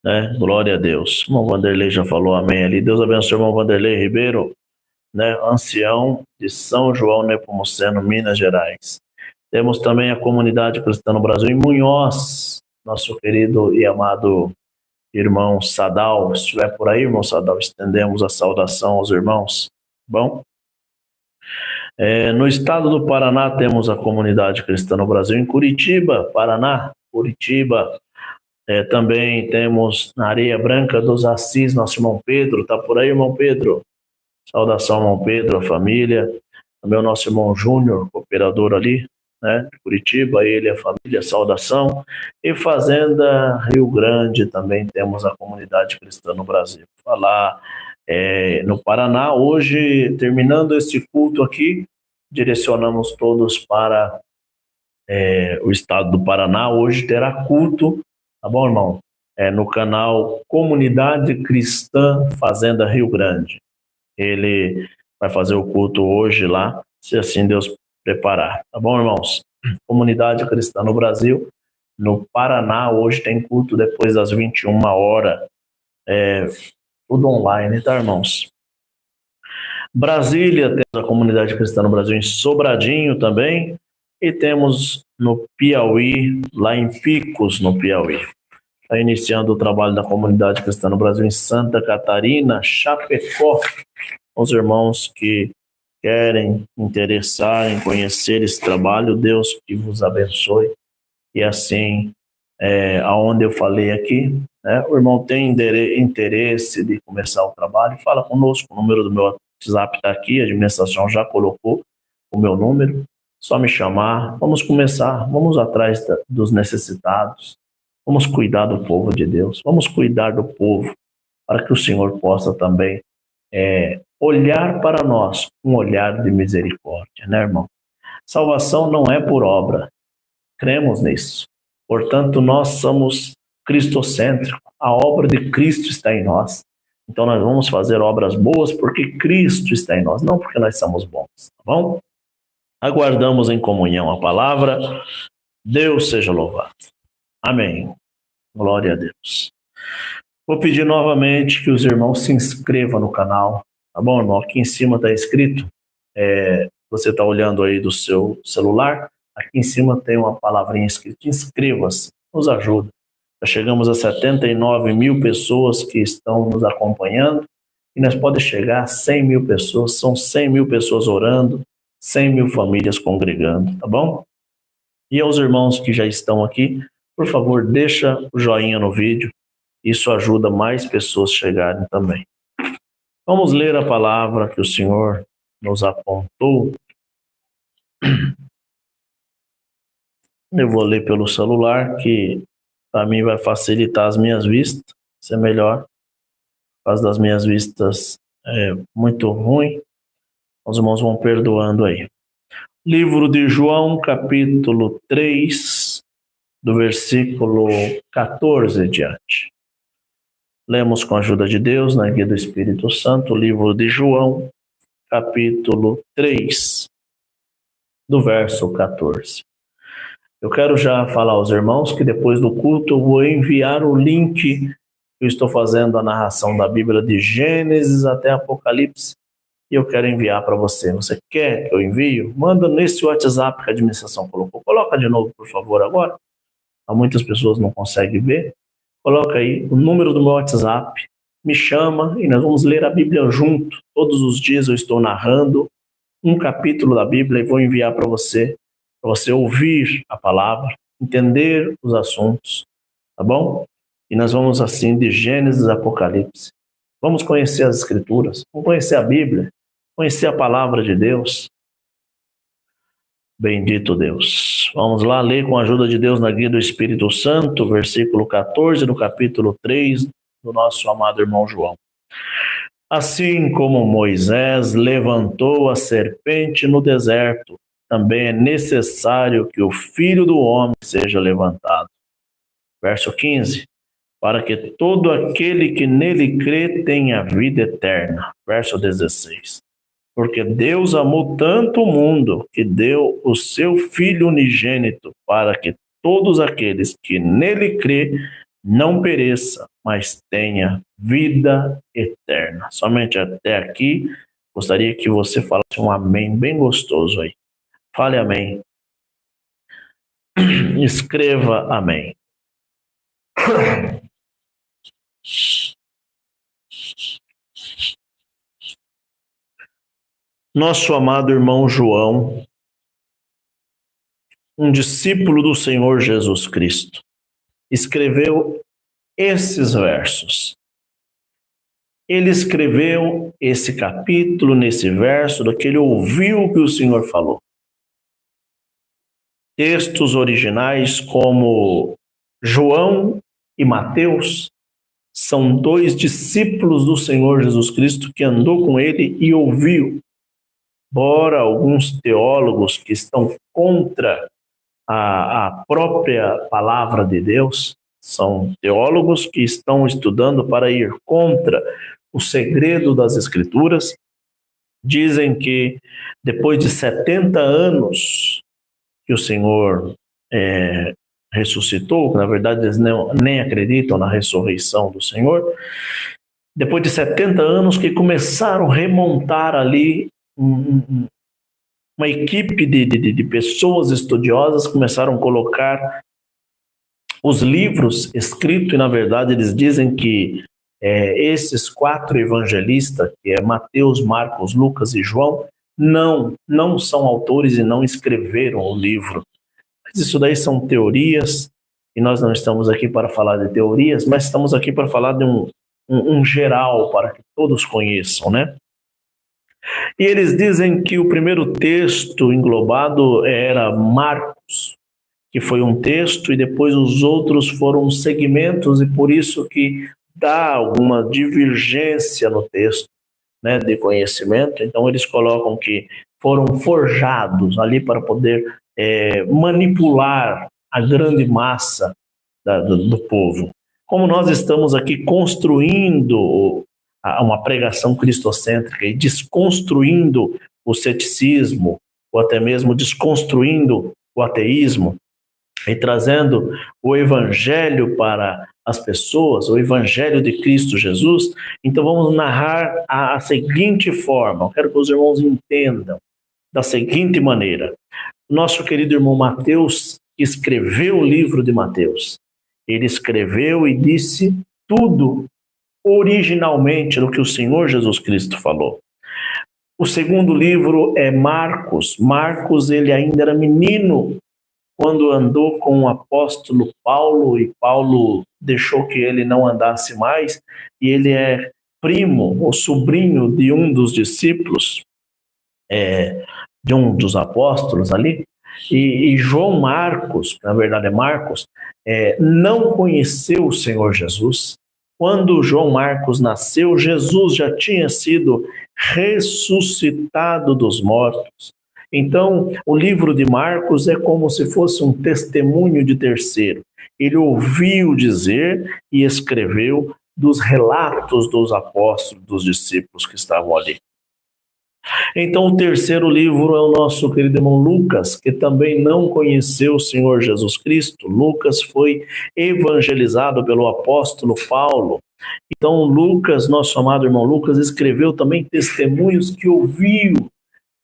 Né? Glória a Deus. O irmão Vanderlei já falou amém ali. Deus abençoe o irmão Vanderlei Ribeiro, né? Ancião de São João Nepomuceno, Minas Gerais. Temos também a comunidade cristã no Brasil em Munhoz, nosso querido e amado irmão Sadal. Se estiver por aí, irmão Sadal, estendemos a saudação aos irmãos. Bom? No estado do Paraná, temos a comunidade cristã no Brasil em Curitiba, Paraná, Curitiba. Também temos na Areia Branca dos Assis, nosso irmão Pedro. Está por aí, irmão Pedro? Saudação, irmão Pedro, a família. Também o nosso irmão Júnior, cooperador ali, né, de Curitiba, ele, a família, saudação. E Fazenda Rio Grande, também temos a comunidade cristã no Brasil. Falar no Paraná, hoje, terminando este culto aqui, direcionamos todos para o estado do Paraná. Hoje terá culto, tá bom, irmão? No canal Comunidade Cristã Fazenda Rio Grande. Ele vai fazer o culto hoje lá, se assim Deus preparar. Tá bom, irmãos? Comunidade cristã no Brasil, no Paraná, hoje tem culto depois das 21 horas. Tudo online, tá, irmãos? Brasília, temos a comunidade cristã no Brasil em Sobradinho também. E temos no Piauí, lá em Picos, no Piauí. Está iniciando o trabalho da comunidade cristã no Brasil em Santa Catarina, Chapecó. Os irmãos que querem interessar em conhecer esse trabalho, Deus que vos abençoe. E assim, aonde eu falei aqui, né, o irmão tem interesse de começar o trabalho, fala conosco. O número do meu WhatsApp está aqui, a administração já colocou o meu número. Só me chamar, vamos começar, vamos atrás dos necessitados, vamos cuidar do povo de Deus, vamos cuidar do povo, para que o Senhor possa também olhar para nós, um olhar de misericórdia, né, irmão? Salvação não é por obra, cremos nisso. Portanto, nós somos cristocêntricos, a obra de Cristo está em nós. Então nós vamos fazer obras boas porque Cristo está em nós, não porque nós somos bons, tá bom? Aguardamos em comunhão a palavra. Deus seja louvado. Amém. Glória a Deus. Vou pedir novamente que os irmãos se inscrevam no canal, tá bom, irmão? Aqui em cima está escrito, você está olhando aí do seu celular, aqui em cima tem uma palavrinha escrita, inscreva-se, nos ajuda. Já chegamos a 79 mil pessoas que estão nos acompanhando, e nós podemos chegar a 100 mil pessoas, são 100 mil pessoas orando, 100 mil famílias congregando, tá bom? E aos irmãos que já estão aqui, por favor, deixa o joinha no vídeo, isso ajuda mais pessoas a chegarem também. Vamos ler a palavra que o Senhor nos apontou. Eu vou ler pelo celular, que para mim vai facilitar as minhas vistas, isso é melhor. Por causa das minhas vistas é muito ruim, os irmãos vão perdoando aí. Livro de João, capítulo 3, do versículo 14 em diante. Lemos com a ajuda de Deus, na guia do Espírito Santo, o livro de João, capítulo 3, do verso 14. Eu quero já falar aos irmãos que depois do culto eu vou enviar o link que eu estou fazendo a narração da Bíblia de Gênesis até Apocalipse, e eu quero enviar para você. Você quer que eu envie? Manda nesse WhatsApp que a administração colocou. Coloca de novo, por favor, agora. Muitas pessoas não conseguem ver. Coloca aí o número do meu WhatsApp, me chama e nós vamos ler a Bíblia junto. Todos os dias eu estou narrando um capítulo da Bíblia e vou enviar para você ouvir a palavra, entender os assuntos, tá bom? E nós vamos assim de Gênesis a Apocalipse. Vamos conhecer as Escrituras, vamos conhecer a Bíblia, conhecer a palavra de Deus. Bendito Deus. Vamos lá ler com a ajuda de Deus na guia do Espírito Santo, versículo 14 do capítulo 3 do nosso amado irmão João. Assim como Moisés levantou a serpente no deserto, também é necessário que o Filho do Homem seja levantado. Verso 15. Para que todo aquele que nele crê tenha vida eterna. Verso 16. Porque Deus amou tanto o mundo que deu o seu Filho unigênito para que todos aqueles que nele crê não pereça, mas tenha vida eterna. Somente até aqui, gostaria que você falasse um amém bem gostoso aí. Fale amém. Escreva amém. Nosso amado irmão João, um discípulo do Senhor Jesus Cristo, escreveu esses versos. Ele escreveu esse capítulo, nesse verso, do que ele ouviu o que o Senhor falou. Textos originais como João e Mateus são dois discípulos do Senhor Jesus Cristo que andou com ele e ouviu. Embora alguns teólogos que estão contra a própria palavra de Deus, são teólogos que estão estudando para ir contra o segredo das Escrituras, dizem que depois de 70 anos que o Senhor ressuscitou, na verdade eles nem acreditam na ressurreição do Senhor, depois de 70 anos que começaram a remontar ali uma equipe de pessoas estudiosas, começaram a colocar os livros escritos, e na verdade eles dizem que esses 4 evangelistas, que é Mateus, Marcos, Lucas e João, não são autores e não escreveram o livro. Mas isso daí são teorias, e nós não estamos aqui para falar de teorias, mas estamos aqui para falar de um geral, para que todos conheçam, né? E eles dizem que o primeiro texto englobado era Marcos, que foi um texto, e depois os outros foram segmentos, e por isso que dá alguma divergência no texto, né, de conhecimento. Então eles colocam que foram forjados ali para poder manipular a grande massa do povo. Como nós estamos aqui construindo uma pregação cristocêntrica e desconstruindo o ceticismo ou até mesmo desconstruindo o ateísmo e trazendo o evangelho para as pessoas, o evangelho de Cristo Jesus. Então vamos narrar a seguinte forma, eu quero que os irmãos entendam da seguinte maneira. Nosso querido irmão Mateus escreveu o livro de Mateus. Ele escreveu e disse tudo originalmente do que o Senhor Jesus Cristo falou. O segundo livro é Marcos. Marcos, ele ainda era menino quando andou com o apóstolo Paulo, e Paulo deixou que ele não andasse mais, e ele é primo ou sobrinho de um dos discípulos, de um dos apóstolos ali. E João Marcos, na verdade é Marcos, não conheceu o Senhor Jesus. Quando João Marcos nasceu, Jesus já tinha sido ressuscitado dos mortos. Então, o livro de Marcos é como se fosse um testemunho de terceiro. Ele ouviu dizer e escreveu dos relatos dos apóstolos, dos discípulos que estavam ali. Então, o terceiro livro é o nosso querido irmão Lucas, que também não conheceu o Senhor Jesus Cristo. Lucas foi evangelizado pelo apóstolo Paulo. Então, Lucas, nosso amado irmão Lucas, escreveu também testemunhos que ouviu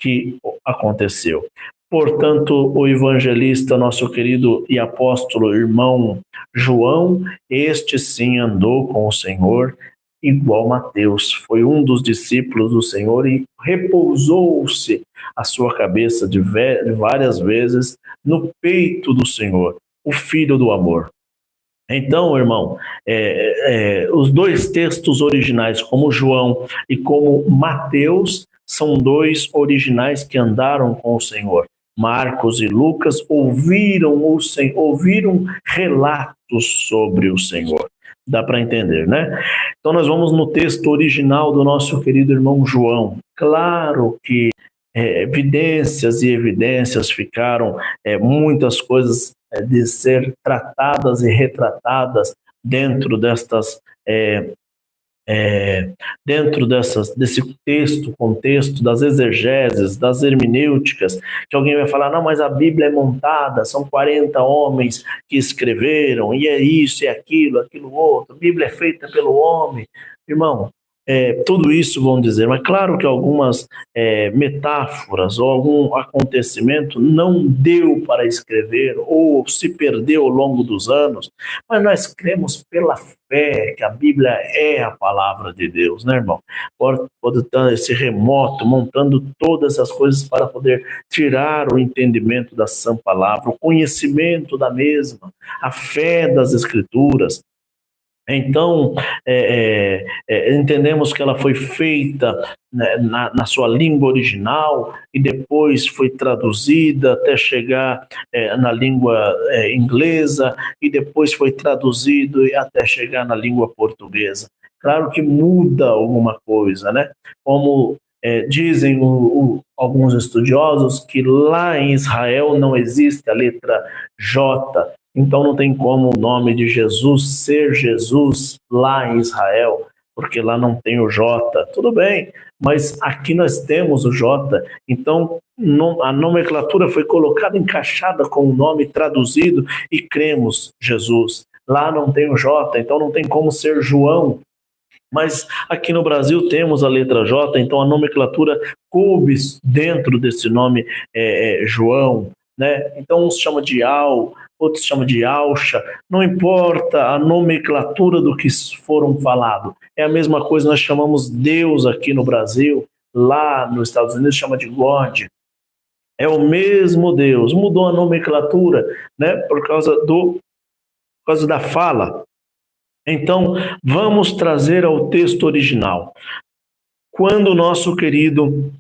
que aconteceu. Portanto, o evangelista, nosso querido e apóstolo irmão João, este sim andou com o Senhor, igual Mateus, foi um dos discípulos do Senhor e repousou-se a sua cabeça de várias vezes no peito do Senhor, o Filho do amor. Então, irmão, os dois textos originais, como João e como Mateus, são dois originais que andaram com o Senhor. Marcos e Lucas ouviram relatos sobre o Senhor. Dá para entender, né? Então nós vamos no texto original do nosso querido irmão João. Claro que evidências e evidências ficaram, muitas coisas de ser tratadas e retratadas dentro desse contexto das exegeses, das hermenêuticas, que alguém vai falar, não, mas a Bíblia é montada, são 40 homens que escreveram, e é isso, é aquilo outro, a Bíblia é feita pelo homem. Irmão, tudo isso vão dizer, mas claro que algumas metáforas ou algum acontecimento não deu para escrever ou se perdeu ao longo dos anos, mas nós cremos pela fé que a Bíblia é a palavra de Deus, né, irmão? Pode estar esse remoto montando todas as coisas para poder tirar o entendimento da sã palavra, o conhecimento da mesma, a fé das Escrituras. Então, entendemos que ela foi feita, né, na sua língua original e depois foi traduzida até chegar na língua inglesa e depois foi traduzido até chegar na língua portuguesa. Claro que muda alguma coisa, né? Como dizem alguns estudiosos que lá em Israel não existe a letra J. Então não tem como o nome de Jesus ser Jesus lá em Israel, porque lá não tem o J. Tudo bem, mas aqui nós temos o J. Então a nomenclatura foi colocada, encaixada com o nome traduzido e cremos Jesus. Lá não tem o J, então não tem como ser João. Mas aqui no Brasil temos a letra J, então a nomenclatura coube dentro desse nome João, né? Então uns chamam de Al, outros chamam de Alcha, não importa a nomenclatura do que foram falado. É a mesma coisa, nós chamamos Deus aqui no Brasil, lá nos Estados Unidos chama de God. É o mesmo Deus, mudou a nomenclatura, né, por causa da fala. Então, vamos trazer ao texto original. Quando o nosso querido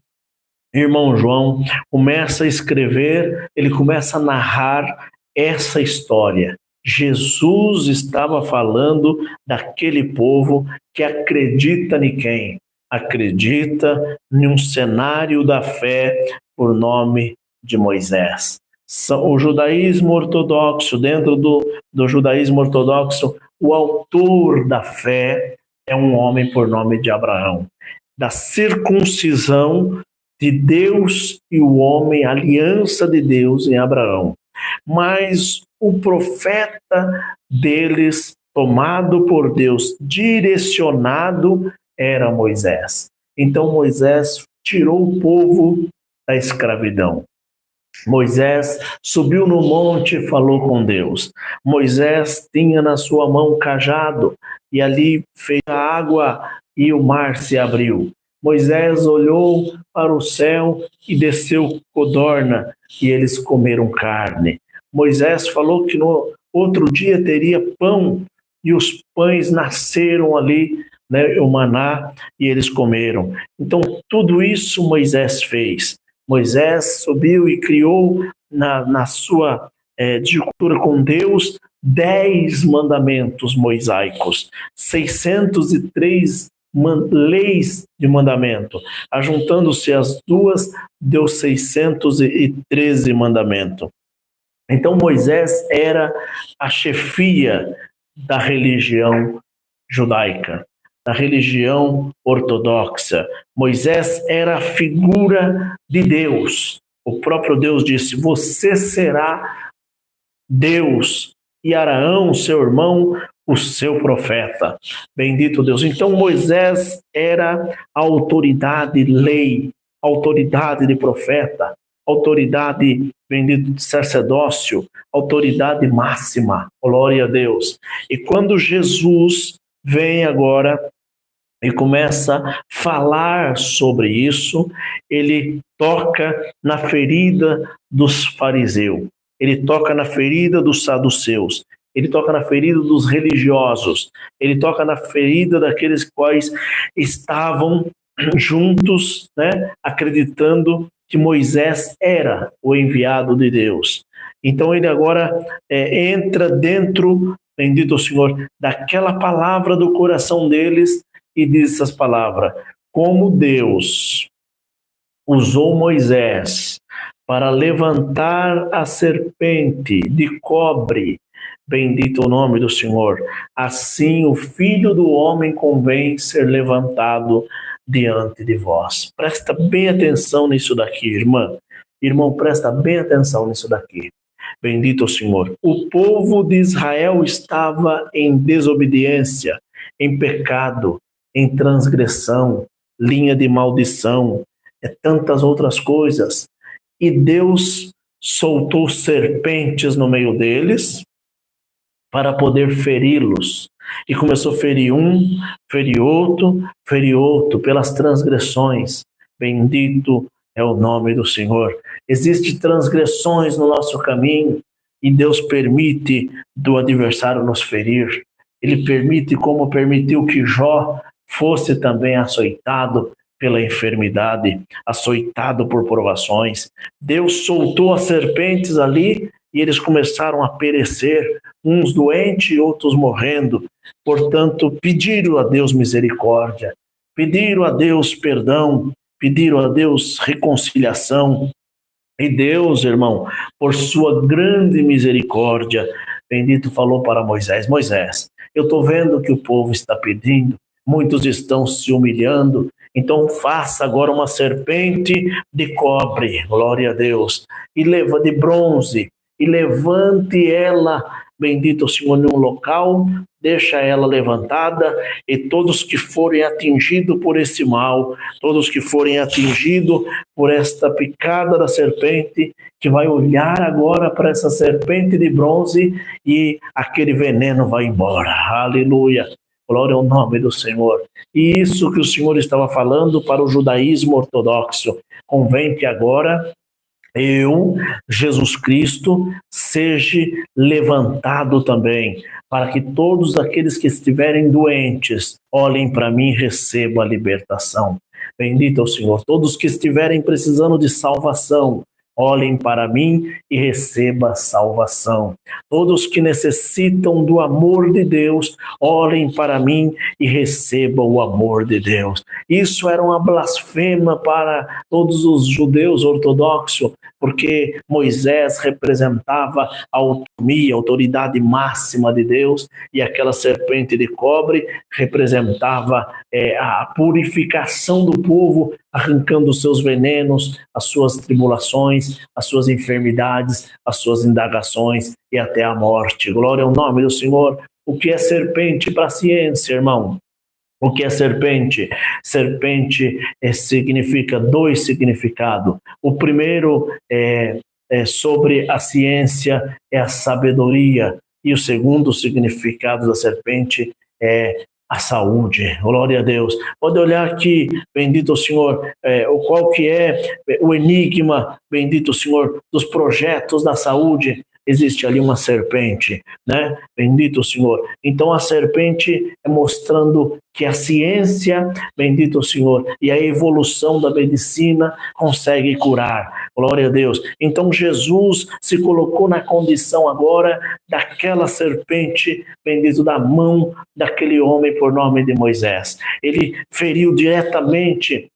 irmão João começa a escrever, ele começa a narrar essa história. Jesus estava falando daquele povo que acredita em quem? Acredita em um cenário da fé por nome de Moisés. O judaísmo ortodoxo, dentro do judaísmo ortodoxo, o autor da fé é um homem por nome de Abraão. Da circuncisão de Deus e o homem, a aliança de Deus em Abraão. Mas o profeta deles, tomado por Deus, direcionado, era Moisés. Então Moisés tirou o povo da escravidão. Moisés subiu no monte e falou com Deus. Moisés tinha na sua mão um cajado e ali fez a água e o mar se abriu. Moisés olhou para o céu e desceu codorna e eles comeram carne. Moisés falou que no outro dia teria pão e os pães nasceram ali, né, o maná, e eles comeram. Então tudo isso Moisés fez. Moisés subiu e criou na sua de cultura com Deus 10 mandamentos mosaicos, 603 leis de mandamento. Ajuntando-se as duas, deu 613 mandamentos. Então Moisés era a chefia da religião judaica, da religião ortodoxa. Moisés era a figura de Deus. O próprio Deus disse: você será Deus e Araão, seu irmão, o seu profeta. Bendito Deus. Então Moisés era a autoridade lei, autoridade de profeta, autoridade, bendito, de sacerdócio, autoridade máxima. Glória a Deus. E quando Jesus vem agora e começa a falar sobre isso, ele toca na ferida dos fariseus, ele toca na ferida dos saduceus, ele toca na ferida dos religiosos, ele toca na ferida daqueles quais estavam juntos, né, acreditando que Moisés era o enviado de Deus. Então ele agora entra dentro, bendito o Senhor, daquela palavra do coração deles e diz essas palavras: como Deus usou Moisés para levantar a serpente de cobre, bendito o nome do Senhor, assim o Filho do Homem convém ser levantado diante de vós. Presta bem atenção nisso daqui, irmã. Irmão, presta bem atenção nisso daqui. Bendito o Senhor. O povo de Israel estava em desobediência, em pecado, em transgressão, linha de maldição, tantas outras coisas. E Deus soltou serpentes no meio deles para poder feri-los. E começou a ferir um, ferir outro, pelas transgressões. Bendito é o nome do Senhor. Existem transgressões no nosso caminho e Deus permite do adversário nos ferir. Ele permite, como permitiu que Jó fosse também açoitado pela enfermidade, açoitado por provações. Deus soltou as serpentes ali e eles começaram a perecer, uns doentes e outros morrendo. Portanto, pediram a Deus misericórdia, pediram a Deus perdão, pediram a Deus reconciliação. E Deus, irmão, por sua grande misericórdia, bendito, falou para Moisés: Moisés, eu estou vendo que o povo está pedindo, muitos estão se humilhando, então faça agora uma serpente de cobre, glória a Deus, e leva de bronze, e levante ela, bendito o Senhor, em um local, deixa ela levantada, e todos que forem atingidos por esse mal, todos que forem atingidos por esta picada da serpente, que vai olhar agora para essa serpente de bronze e aquele veneno vai embora. Aleluia. Glória ao nome do Senhor. E isso que o Senhor estava falando para o judaísmo ortodoxo. Convém que agora eu, Jesus Cristo, seja levantado também, para que todos aqueles que estiverem doentes olhem para mim e recebam a libertação. Bendito é o Senhor. Todos que estiverem precisando de salvação, olhem para mim e receba a salvação. Todos que necessitam do amor de Deus, olhem para mim e recebam o amor de Deus. Isso era uma blasfema para todos os judeus ortodoxos, porque Moisés representava a autonomia, a autoridade máxima de Deus, e aquela serpente de cobre representava a purificação do povo, arrancando os seus venenos, as suas tribulações, as suas enfermidades, as suas indagações e até a morte. Glória ao nome do Senhor. O que é serpente para a ciência, irmão? O que é serpente? Serpente significa dois significados. O primeiro sobre a ciência é a sabedoria, e o segundo significado da serpente é a saúde. Glória a Deus. Pode olhar aqui, bendito o Senhor, qual que é o enigma, bendito o Senhor, dos projetos da saúde. Existe ali uma serpente, né? Bendito o Senhor. Então a serpente é mostrando que a ciência, bendito o Senhor, e a evolução da medicina consegue curar. Glória a Deus. Então Jesus se colocou na condição agora daquela serpente, bendito, da mão daquele homem por nome de Moisés. Ele feriu diretamente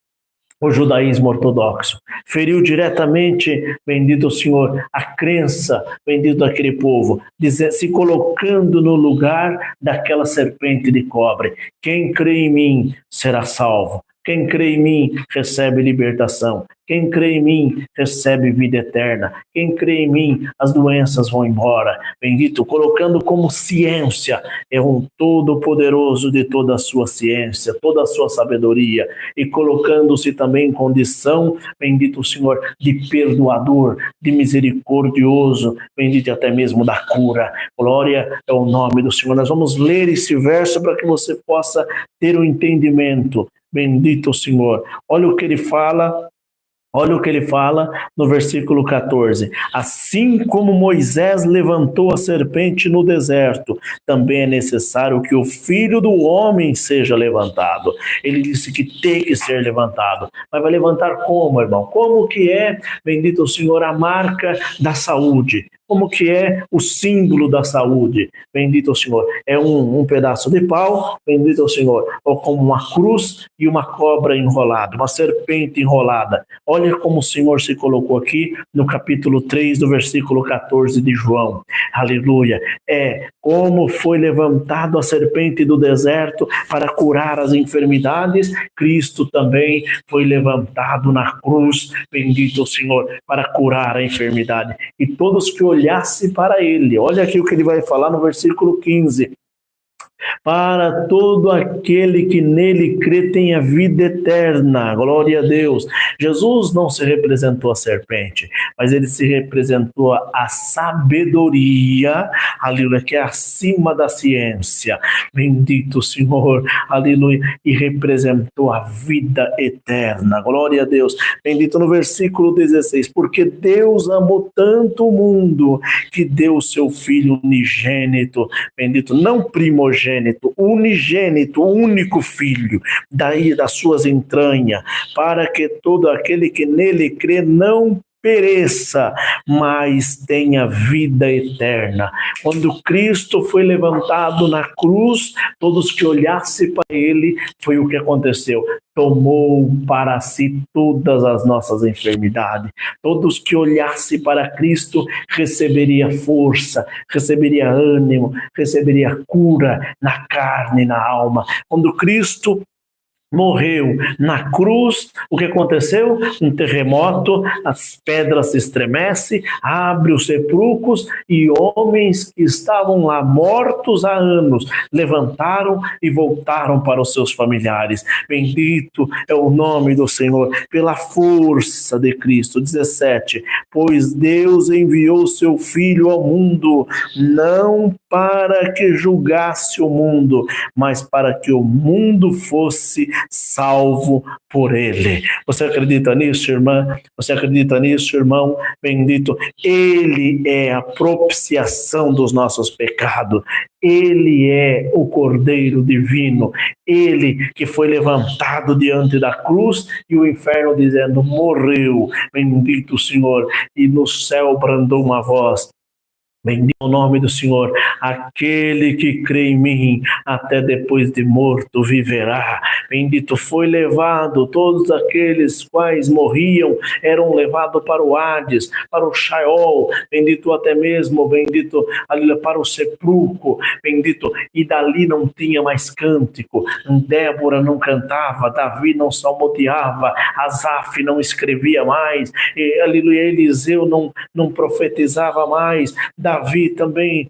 o judaísmo ortodoxo, feriu diretamente, bendito o Senhor, a crença, bendito daquele povo, se colocando no lugar daquela serpente de cobre. Quem crê em mim será salvo. Quem crê em mim recebe libertação. Quem crê em mim recebe vida eterna. Quem crê em mim, as doenças vão embora. Bendito, colocando como ciência, é um todo-poderoso de toda a sua ciência, toda a sua sabedoria, e colocando-se também em condição, bendito o Senhor, de perdoador, de misericordioso, bendito até mesmo da cura. Glória é o nome do Senhor. Nós vamos ler esse verso para que você possa ter o entendimento. Bendito o Senhor. Olha o que ele fala no versículo 14. Assim como Moisés levantou a serpente no deserto, também é necessário que o Filho do Homem seja levantado. Ele disse que tem que ser levantado. Mas vai levantar como, irmão? Como que é, bendito o Senhor, a marca da saúde? Como que é o símbolo da saúde? Bendito o Senhor. É um pedaço de pau, bendito o Senhor, ou como uma cruz e uma cobra enrolada, uma serpente enrolada. Olha como o Senhor se colocou aqui no capítulo 3 do versículo 14 de João. Aleluia. Como foi levantado a serpente do deserto para curar as enfermidades, Cristo também foi levantado na cruz, bendito o Senhor, para curar a enfermidade. E todos que olhasse para ele, olha aqui o que ele vai falar no versículo 15. Para todo aquele que nele crê tenha vida eterna. Glória a Deus. Jesus não se representou a serpente, mas ele se representou a sabedoria, aleluia, que é acima da ciência. Bendito o Senhor, aleluia, e representou a vida eterna. Glória a Deus. Bendito no versículo 16, porque Deus amou tanto o mundo que deu o seu Filho unigênito, bendito, não primogênito, unigênito, único filho, daí das suas entranhas, para que todo aquele que nele crê não pereça, mas tenha vida eterna. Quando Cristo foi levantado na cruz, todos que olhassem para ele, foi o que aconteceu. Tomou para si todas as nossas enfermidades. Todos que olhassem para Cristo receberia força, receberia ânimo, receberia cura na carne e na alma. Quando Cristo morreu na cruz, o que aconteceu? Um terremoto, as pedras se estremecem, abre os sepulcros e homens que estavam lá mortos há anos levantaram e voltaram para os seus familiares. Bendito é o nome do Senhor, pela força de Cristo. 17, pois Deus enviou seu Filho ao mundo, não para que julgasse o mundo, mas para que o mundo fosse salvo por ele. Você acredita nisso, irmã? Você acredita nisso, irmão? Bendito. Ele é a propiciação dos nossos pecados. Ele é o Cordeiro Divino. Ele que foi levantado diante da cruz e o inferno dizendo, morreu. Bendito o Senhor. E no céu brandou uma voz. Bendito o nome do Senhor. Aquele que crê em mim, até depois de morto viverá. Bendito, foi levado, todos aqueles quais morriam eram levados para o Hades, para o Sheol, bendito até mesmo, bendito ali para o sepulcro, bendito, e dali não tinha mais cântico. Débora não cantava, Davi não salmodiava, Asaf não escrevia mais, e, aleluia, Eliseu não profetizava mais, Davi também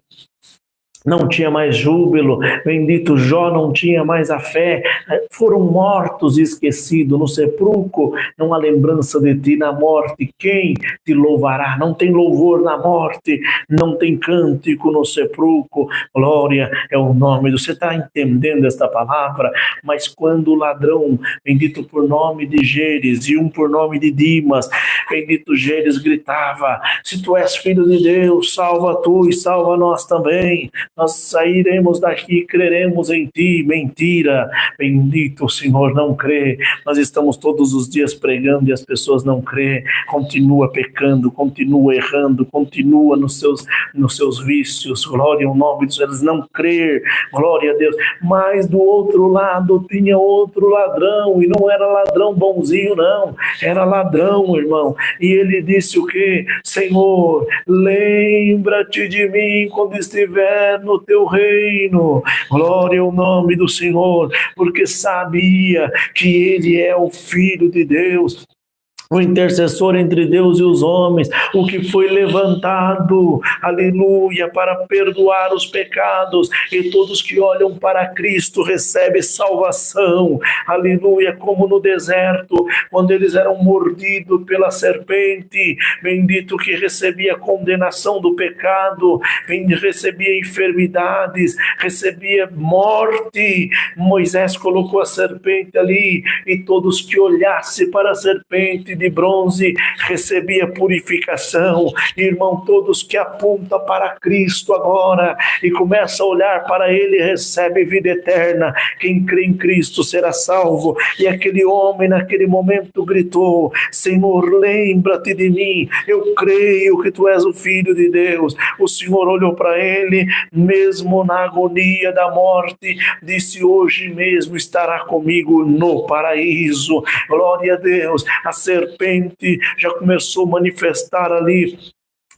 não tinha mais júbilo, bendito, Jó não tinha mais a fé, foram mortos e esquecidos no sepulcro, não há lembrança de ti. Na morte, quem te louvará? Não tem louvor na morte, não tem cântico no sepulcro, glória é o nome do... Você está entendendo esta palavra? Mas quando o ladrão, bendito por nome de Gêres e um por nome de Dimas, bendito Gêres gritava, se tu és filho de Deus, salva tu e salva nós também, nós sairemos daqui, creremos em ti. Mentira, bendito o Senhor, não crê. Nós estamos todos os dias pregando e as pessoas não crê. Continua pecando, continua errando, continua nos seus vícios, glória ao nome de Deus, eles não crer, glória a Deus. Mas do outro lado tinha outro ladrão, e não era ladrão bonzinho não, era ladrão, irmão, e ele disse o quê? Senhor, lembra-te de mim quando estiver no teu reino, glória ao nome do Senhor, porque sabia que ele é o Filho de Deus, o intercessor entre Deus e os homens, o que foi levantado, aleluia, para perdoar os pecados, e todos que olham para Cristo recebem salvação, aleluia, como no deserto, quando eles eram mordidos pela serpente, bendito, que recebia a condenação do pecado, recebia enfermidades, recebia morte, Moisés colocou a serpente ali, e todos que olhassem para a serpente de bronze recebia purificação. Irmão, todos que apontam para Cristo agora e começam a olhar para Ele, recebe vida eterna. Quem crê em Cristo será salvo. E aquele homem naquele momento gritou, Senhor, lembra-te de mim, eu creio que Tu és o Filho de Deus. O Senhor olhou para ele, mesmo na agonia da morte, disse, hoje mesmo estará comigo no paraíso. Glória a Deus. A serpente já começou a manifestar ali,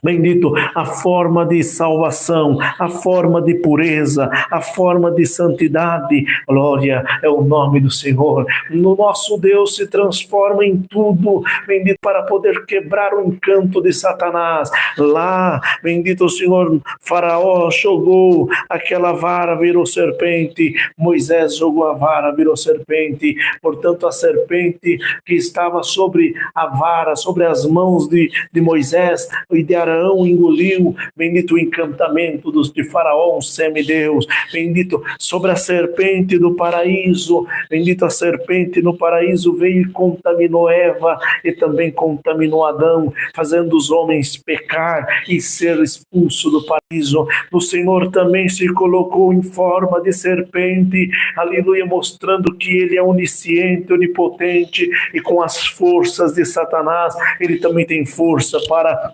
bendito, a forma de salvação, a forma de pureza, a forma de santidade, glória é o nome do Senhor. No nosso Deus se transforma em tudo, bendito, para poder quebrar o encanto de Satanás. Lá, bendito o Senhor, Faraó jogou aquela vara, virou serpente, Moisés jogou a vara, virou serpente, portanto a serpente que estava sobre a vara, sobre as mãos de Moisés e de Arão, engoliu, bendito, o encantamento de Faraó, um semideus, bendito, sobre a serpente do paraíso, bendito, a serpente no paraíso veio e contaminou Eva e também contaminou Adão, fazendo os homens pecar e ser expulso do paraíso. O Senhor também se colocou em forma de serpente, aleluia, mostrando que Ele é onisciente, onipotente, e com as forças de Satanás, Ele também tem força para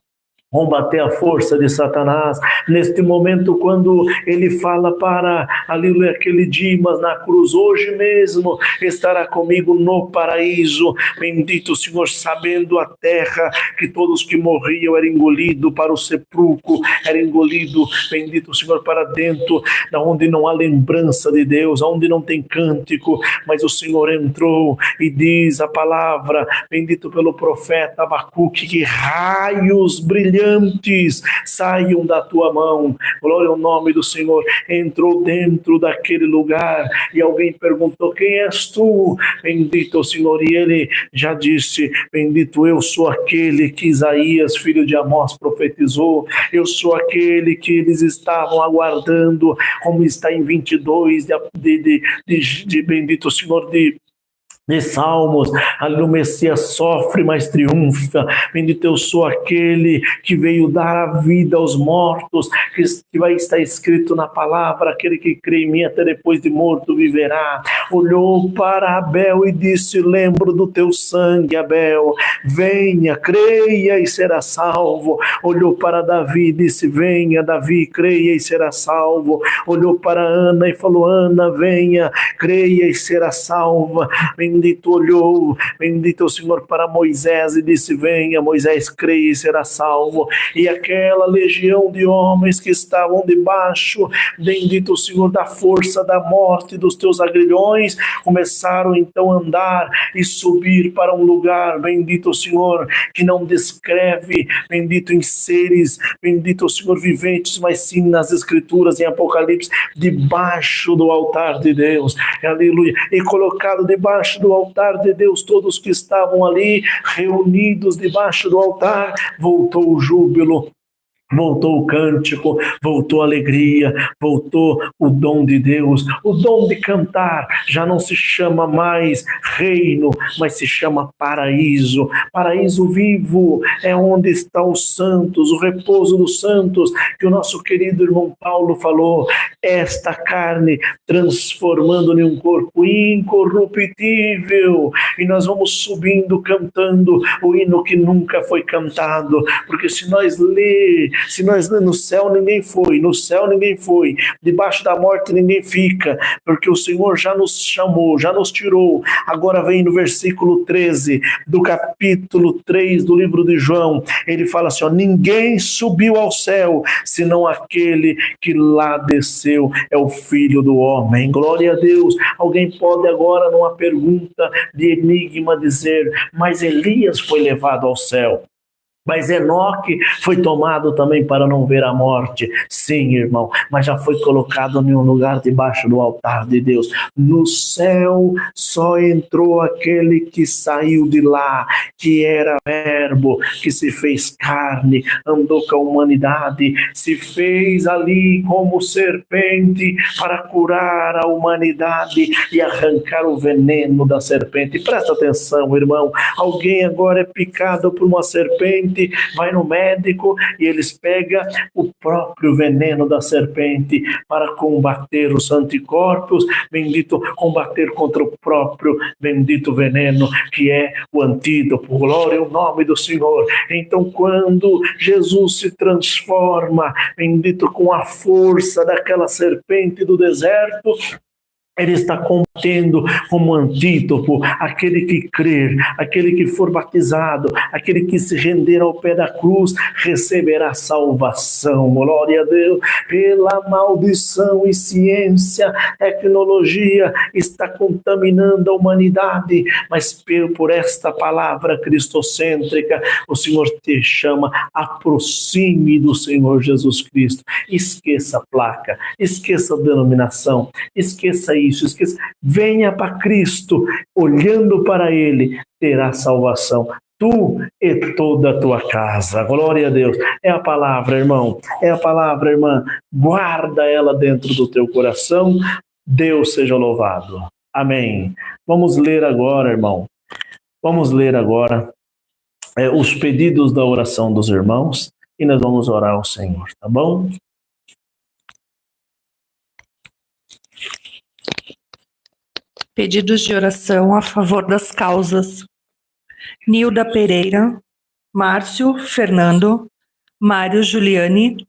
combater a força de Satanás. Neste momento, quando ele fala para, aleluia, aquele Dimas na cruz, hoje mesmo estará comigo no paraíso, bendito o Senhor, sabendo a terra que todos que morriam eram engolidos para o sepulcro, eram engolidos, bendito o Senhor, para dentro, da onde não há lembrança de Deus, onde não tem cântico, mas o Senhor entrou e diz a palavra, bendito pelo profeta Abacuque, que raios brilhantes saiam da tua mão, glória ao nome do Senhor. Entrou dentro daquele lugar e alguém perguntou, quem és tu? Bendito o Senhor, e ele já disse, bendito, eu sou aquele que Isaías, filho de Amós, profetizou, eu sou aquele que eles estavam aguardando, como está em 22 de bendito o Senhor, de de Salmos, ali o Messias sofre, mas triunfa. Bendito eu sou aquele que veio dar a vida aos mortos, que vai estar escrito na palavra, aquele que crê em mim até depois de morto viverá. Olhou para Abel e disse: lembro do teu sangue, Abel, venha, creia e será salvo. Olhou para Davi e disse: venha, Davi, creia e será salvo. Olhou para Ana e falou: Ana, venha, creia e será salva. Bendito olhou, bendito o Senhor para Moisés e disse: venha, Moisés, creia e será salvo. E aquela legião de homens que estavam debaixo, bendito o Senhor, da força da morte dos teus agrilhões, começaram então a andar e subir para um lugar, bendito o Senhor, que não descreve, bendito em seres, bendito o Senhor viventes, mas sim nas Escrituras, em Apocalipse, debaixo do altar de Deus, aleluia, e colocado debaixo do altar de Deus, todos que estavam ali reunidos debaixo do altar, voltou o júbilo, voltou o cântico, voltou a alegria, voltou o dom de Deus, o dom de cantar. Já não se chama mais reino, mas se chama paraíso. Paraíso vivo é onde estão os santos, o repouso dos santos, que o nosso querido irmão Paulo falou, esta carne transformando em um corpo incorruptível. E nós vamos subindo cantando o hino que nunca foi cantado, porque se nós no céu ninguém foi, no céu ninguém foi, debaixo da morte ninguém fica, porque o Senhor já nos chamou, já nos tirou. Agora vem no versículo 13 do capítulo 3 do livro de João, ele fala assim, ó, ninguém subiu ao céu, senão aquele que lá desceu, é o Filho do Homem. Glória a Deus. Alguém pode agora, numa pergunta de enigma, dizer, mas Elias foi levado ao céu, mas Enoque foi tomado também para não ver a morte. Sim, irmão, mas já foi colocado em um lugar debaixo do altar de Deus. No céu só entrou aquele que saiu de lá, que era Verbo, que se fez carne, andou com a humanidade, se fez ali como serpente para curar a humanidade e arrancar o veneno da serpente. Presta atenção, irmão, alguém agora é picado por uma serpente, vai no médico e eles pegam o próprio veneno da serpente para combater os anticorpos, bendito, combater contra o próprio bendito veneno que é o antídoto. Glória ao nome do Senhor. Então, quando Jesus se transforma, bendito, com a força daquela serpente do deserto, ele está combatendo como antídoto aquele que crer, aquele que for batizado, aquele que se render ao pé da cruz, receberá salvação. Glória a Deus. Pela maldição e ciência, tecnologia está contaminando a humanidade, mas por esta palavra cristocêntrica, o Senhor te chama, aproxime do Senhor Jesus Cristo. Esqueça a placa, esqueça a denominação, esqueça isso, esqueça. Venha para Cristo, olhando para Ele, terá salvação. Tu e toda a tua casa. Glória a Deus. É a palavra, irmão. É a palavra, irmã. Guarda ela dentro do teu coração. Deus seja louvado. Amém. Vamos ler agora, irmão. Vamos ler agora os pedidos da oração dos irmãos e nós vamos orar ao Senhor, tá bom? Pedidos de oração a favor das causas: Nilda Pereira, Márcio Fernando, Mário Juliane,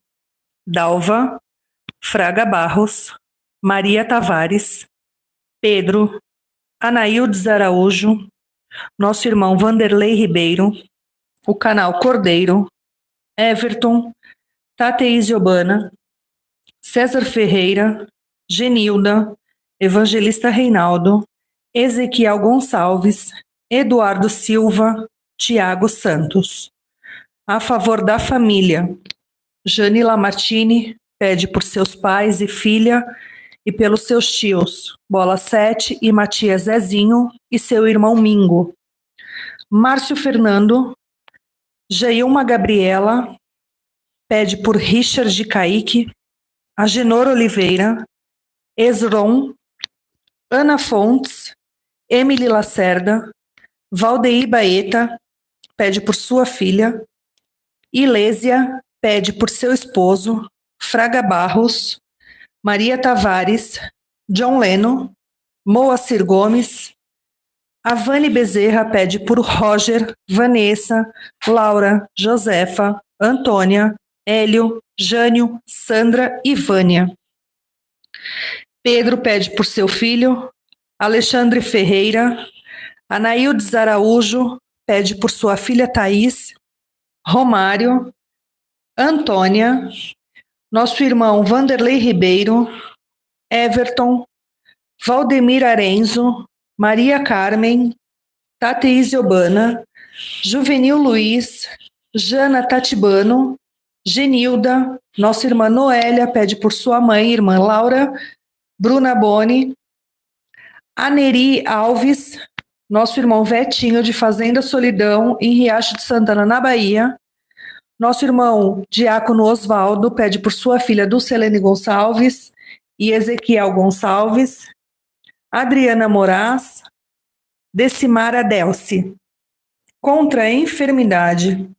Dalva, Fraga Barros, Maria Tavares, Pedro, Anaildes Araújo, nosso irmão Vanderlei Ribeiro, o canal Cordeiro, Everton, Tateís Obana, César Ferreira, Genilda, Evangelista Reinaldo, Ezequiel Gonçalves, Eduardo Silva, Tiago Santos. A favor da família: Jane Lamartine pede por seus pais e filha e pelos seus tios, Bola 7 e Matias Zezinho e seu irmão Mingo. Márcio Fernando, Jailma Gabriela pede por Richard Kaique, Agenor Oliveira, Esron, Ana Fontes, Emily Lacerda, Valdeir Baeta, pede por sua filha, Ilésia, pede por seu esposo, Fraga Barros, Maria Tavares, John Leno, Moacir Gomes, Avane Bezerra pede por Roger, Vanessa, Laura, Josefa, Antônia, Hélio, Jânio, Sandra e Vânia. Pedro pede por seu filho, Alexandre Ferreira, Anaildes Araújo pede por sua filha Thaís, Romário, Antônia, nosso irmão Vanderlei Ribeiro, Everton, Valdemir Arenzo, Maria Carmen, Thaís Obana, Juvenil Luiz, Jana Tatibano, Genilda, nossa irmã Noélia pede por sua mãe, irmã Laura, Bruna Boni, Aneri Alves, nosso irmão Vetinho de Fazenda Solidão, em Riacho de Santana, na Bahia. Nosso irmão Diácono Osvaldo pede por sua filha Dulcelene Gonçalves e Ezequiel Gonçalves. Adriana Moraes, Decimara Delci. Contra a enfermidade,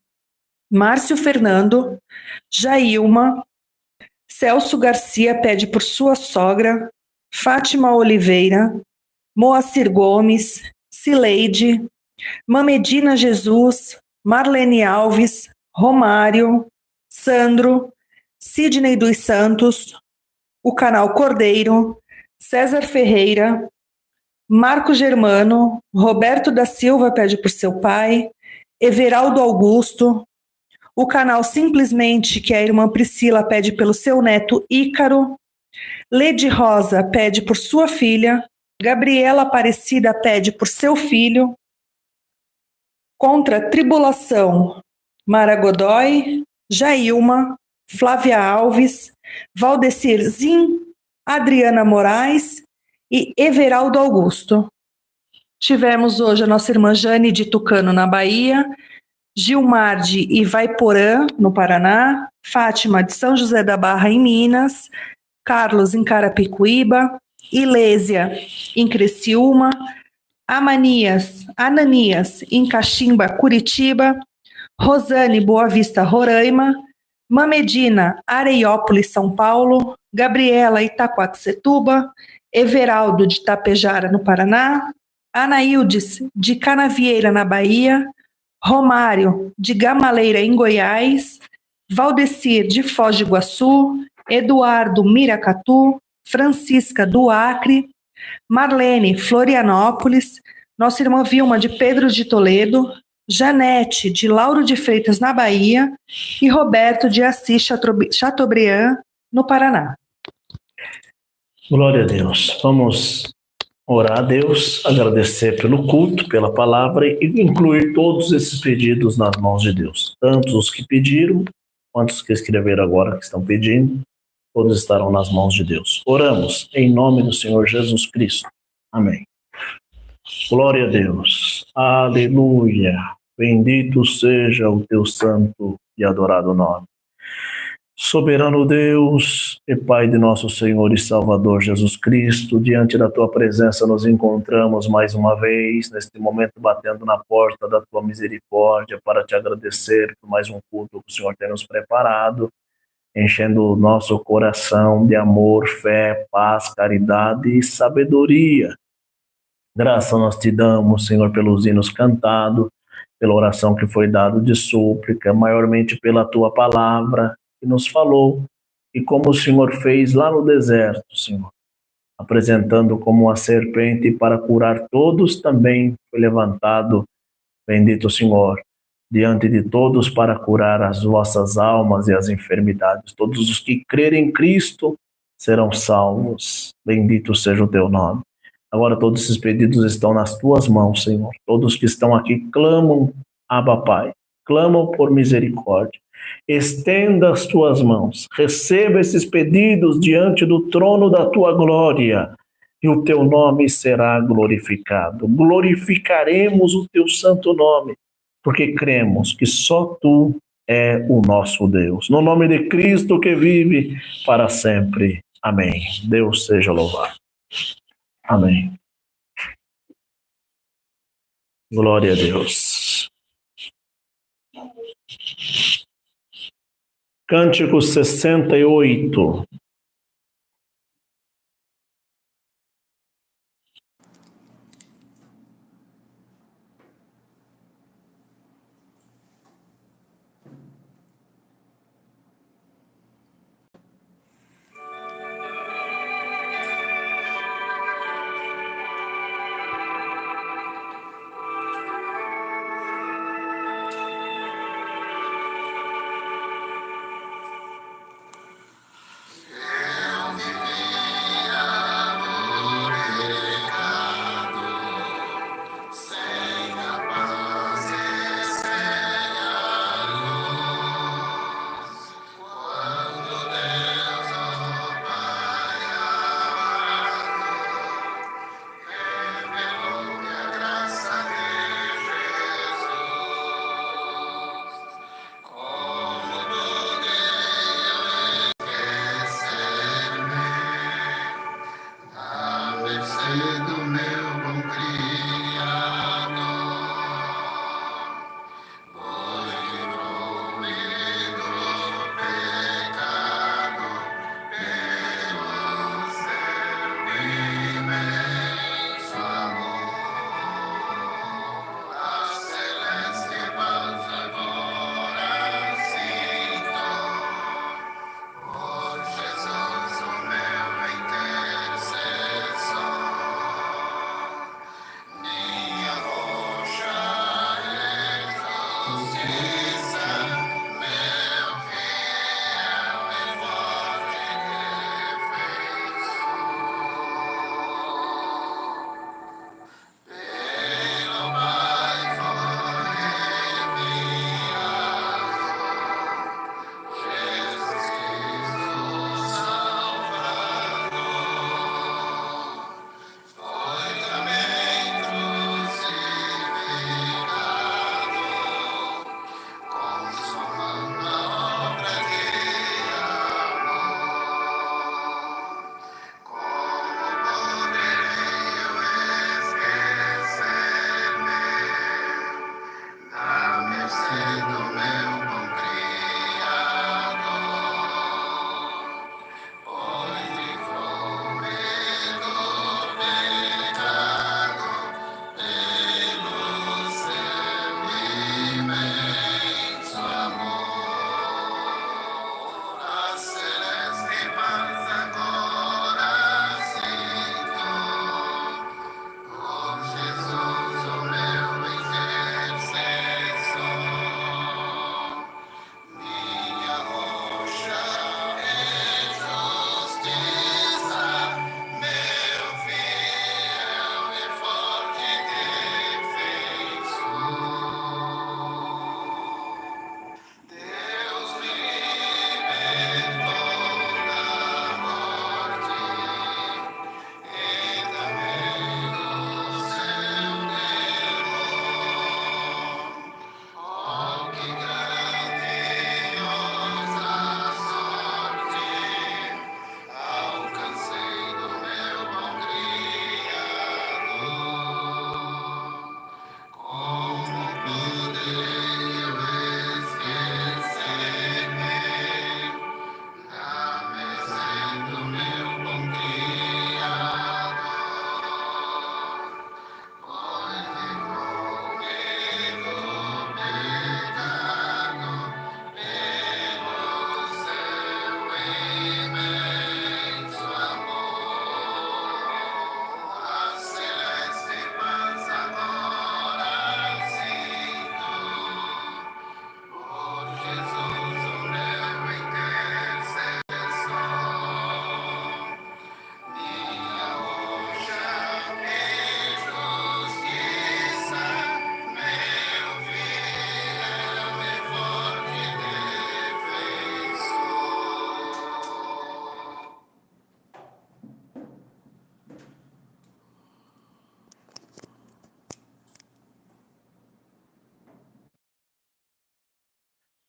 Márcio Fernando, Jailma, Celso Garcia pede por sua sogra, Fátima Oliveira, Moacir Gomes, Cileide, Mamedina Jesus, Marlene Alves, Romário, Sandro, Sidney dos Santos, o canal Cordeiro, César Ferreira, Marco Germano, Roberto da Silva pede por seu pai, Everaldo Augusto, o canal Simplesmente, que a irmã Priscila pede pelo seu neto Ícaro, Lede Rosa pede por sua filha, Gabriela Aparecida pede por seu filho, Contra a Tribulação, Mara Godoy, Jailma, Flávia Alves, Valdecir Zin, Adriana Moraes e Everaldo Augusto. Tivemos hoje a nossa irmã Jane de Tucano, na Bahia, Gilmar de Ivaiporã, no Paraná, Fátima de São José da Barra, em Minas, Carlos em Carapicuíba, Ilésia em Criciúma, Ananias em Caximba, Curitiba, Rosane Boa Vista, Roraima, Mamedina, Areiópolis, São Paulo, Gabriela Itaquaquecetuba, Everaldo de Tapejara, no Paraná, Anaildes de Canavieira, na Bahia, Romário de Gamaleira, em Goiás, Valdecir de Foz do Iguaçu, Eduardo Miracatu, Francisca do Acre, Marlene Florianópolis, nossa irmã Vilma de Pedro de Toledo, Janete de Lauro de Freitas, na Bahia, e Roberto de Assis Chateaubriand, no Paraná. Glória a Deus. Vamos orar a Deus, agradecer pelo culto, pela palavra e incluir todos esses pedidos nas mãos de Deus. Tanto os que pediram, quanto os que escreveram agora que estão pedindo, todos estarão nas mãos de Deus. Oramos em nome do Senhor Jesus Cristo. Amém. Glória a Deus. Aleluia. Bendito seja o teu santo e adorado nome. Soberano Deus e Pai de nosso Senhor e Salvador Jesus Cristo, diante da tua presença nos encontramos mais uma vez, neste momento batendo na porta da tua misericórdia para te agradecer por mais um culto que o Senhor tem nos preparado, enchendo o nosso coração de amor, fé, paz, caridade e sabedoria. Graça nós te damos, Senhor, pelos hinos cantados, pela oração que foi dada de súplica, maiormente pela tua palavra que nos falou, e como o Senhor fez lá no deserto, Senhor, apresentando como uma serpente para curar todos, também foi levantado, bendito Senhor, diante de todos para curar as vossas almas e as enfermidades. Todos os que crerem em Cristo serão salvos. Bendito seja o teu nome. Agora todos esses pedidos estão nas tuas mãos, Senhor. Todos que estão aqui clamam, Abba Pai, clamam por misericórdia. Estenda as tuas mãos, receba esses pedidos diante do trono da tua glória, e o teu nome será glorificado. Glorificaremos o teu santo nome, porque cremos que só tu é o nosso Deus. No nome de Cristo que vive para sempre. Amém. Deus seja louvado. Amém. Glória a Deus. Cântico 68.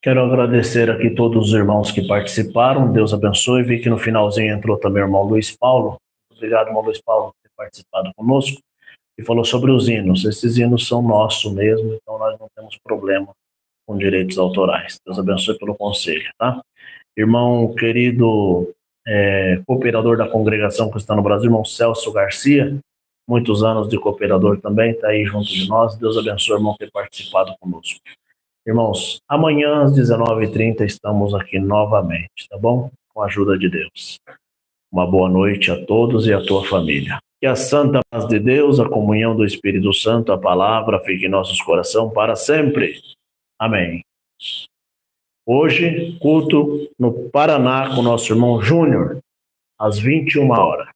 Quero agradecer aqui todos os irmãos que participaram. Deus abençoe. Vi que no finalzinho entrou também o irmão Luiz Paulo. Obrigado, irmão Luiz Paulo, por ter participado conosco. e falou sobre os hinos. Esses hinos são nossos mesmo, então nós não temos problema com direitos autorais. Deus abençoe pelo conselho, tá? Irmão querido, cooperador da Congregação Cristã no Brasil, irmão Celso Garcia, muitos anos de cooperador também, está aí junto de nós. Deus abençoe, irmão, ter participado conosco. Irmãos, amanhã às 19h30 estamos aqui novamente, tá bom? Com a ajuda de Deus. Uma boa noite a todos e a tua família. Que a santa paz de Deus, a comunhão do Espírito Santo, a palavra fique em nossos corações para sempre. Amém. Hoje, culto no Paraná com nosso irmão Júnior, às 21h.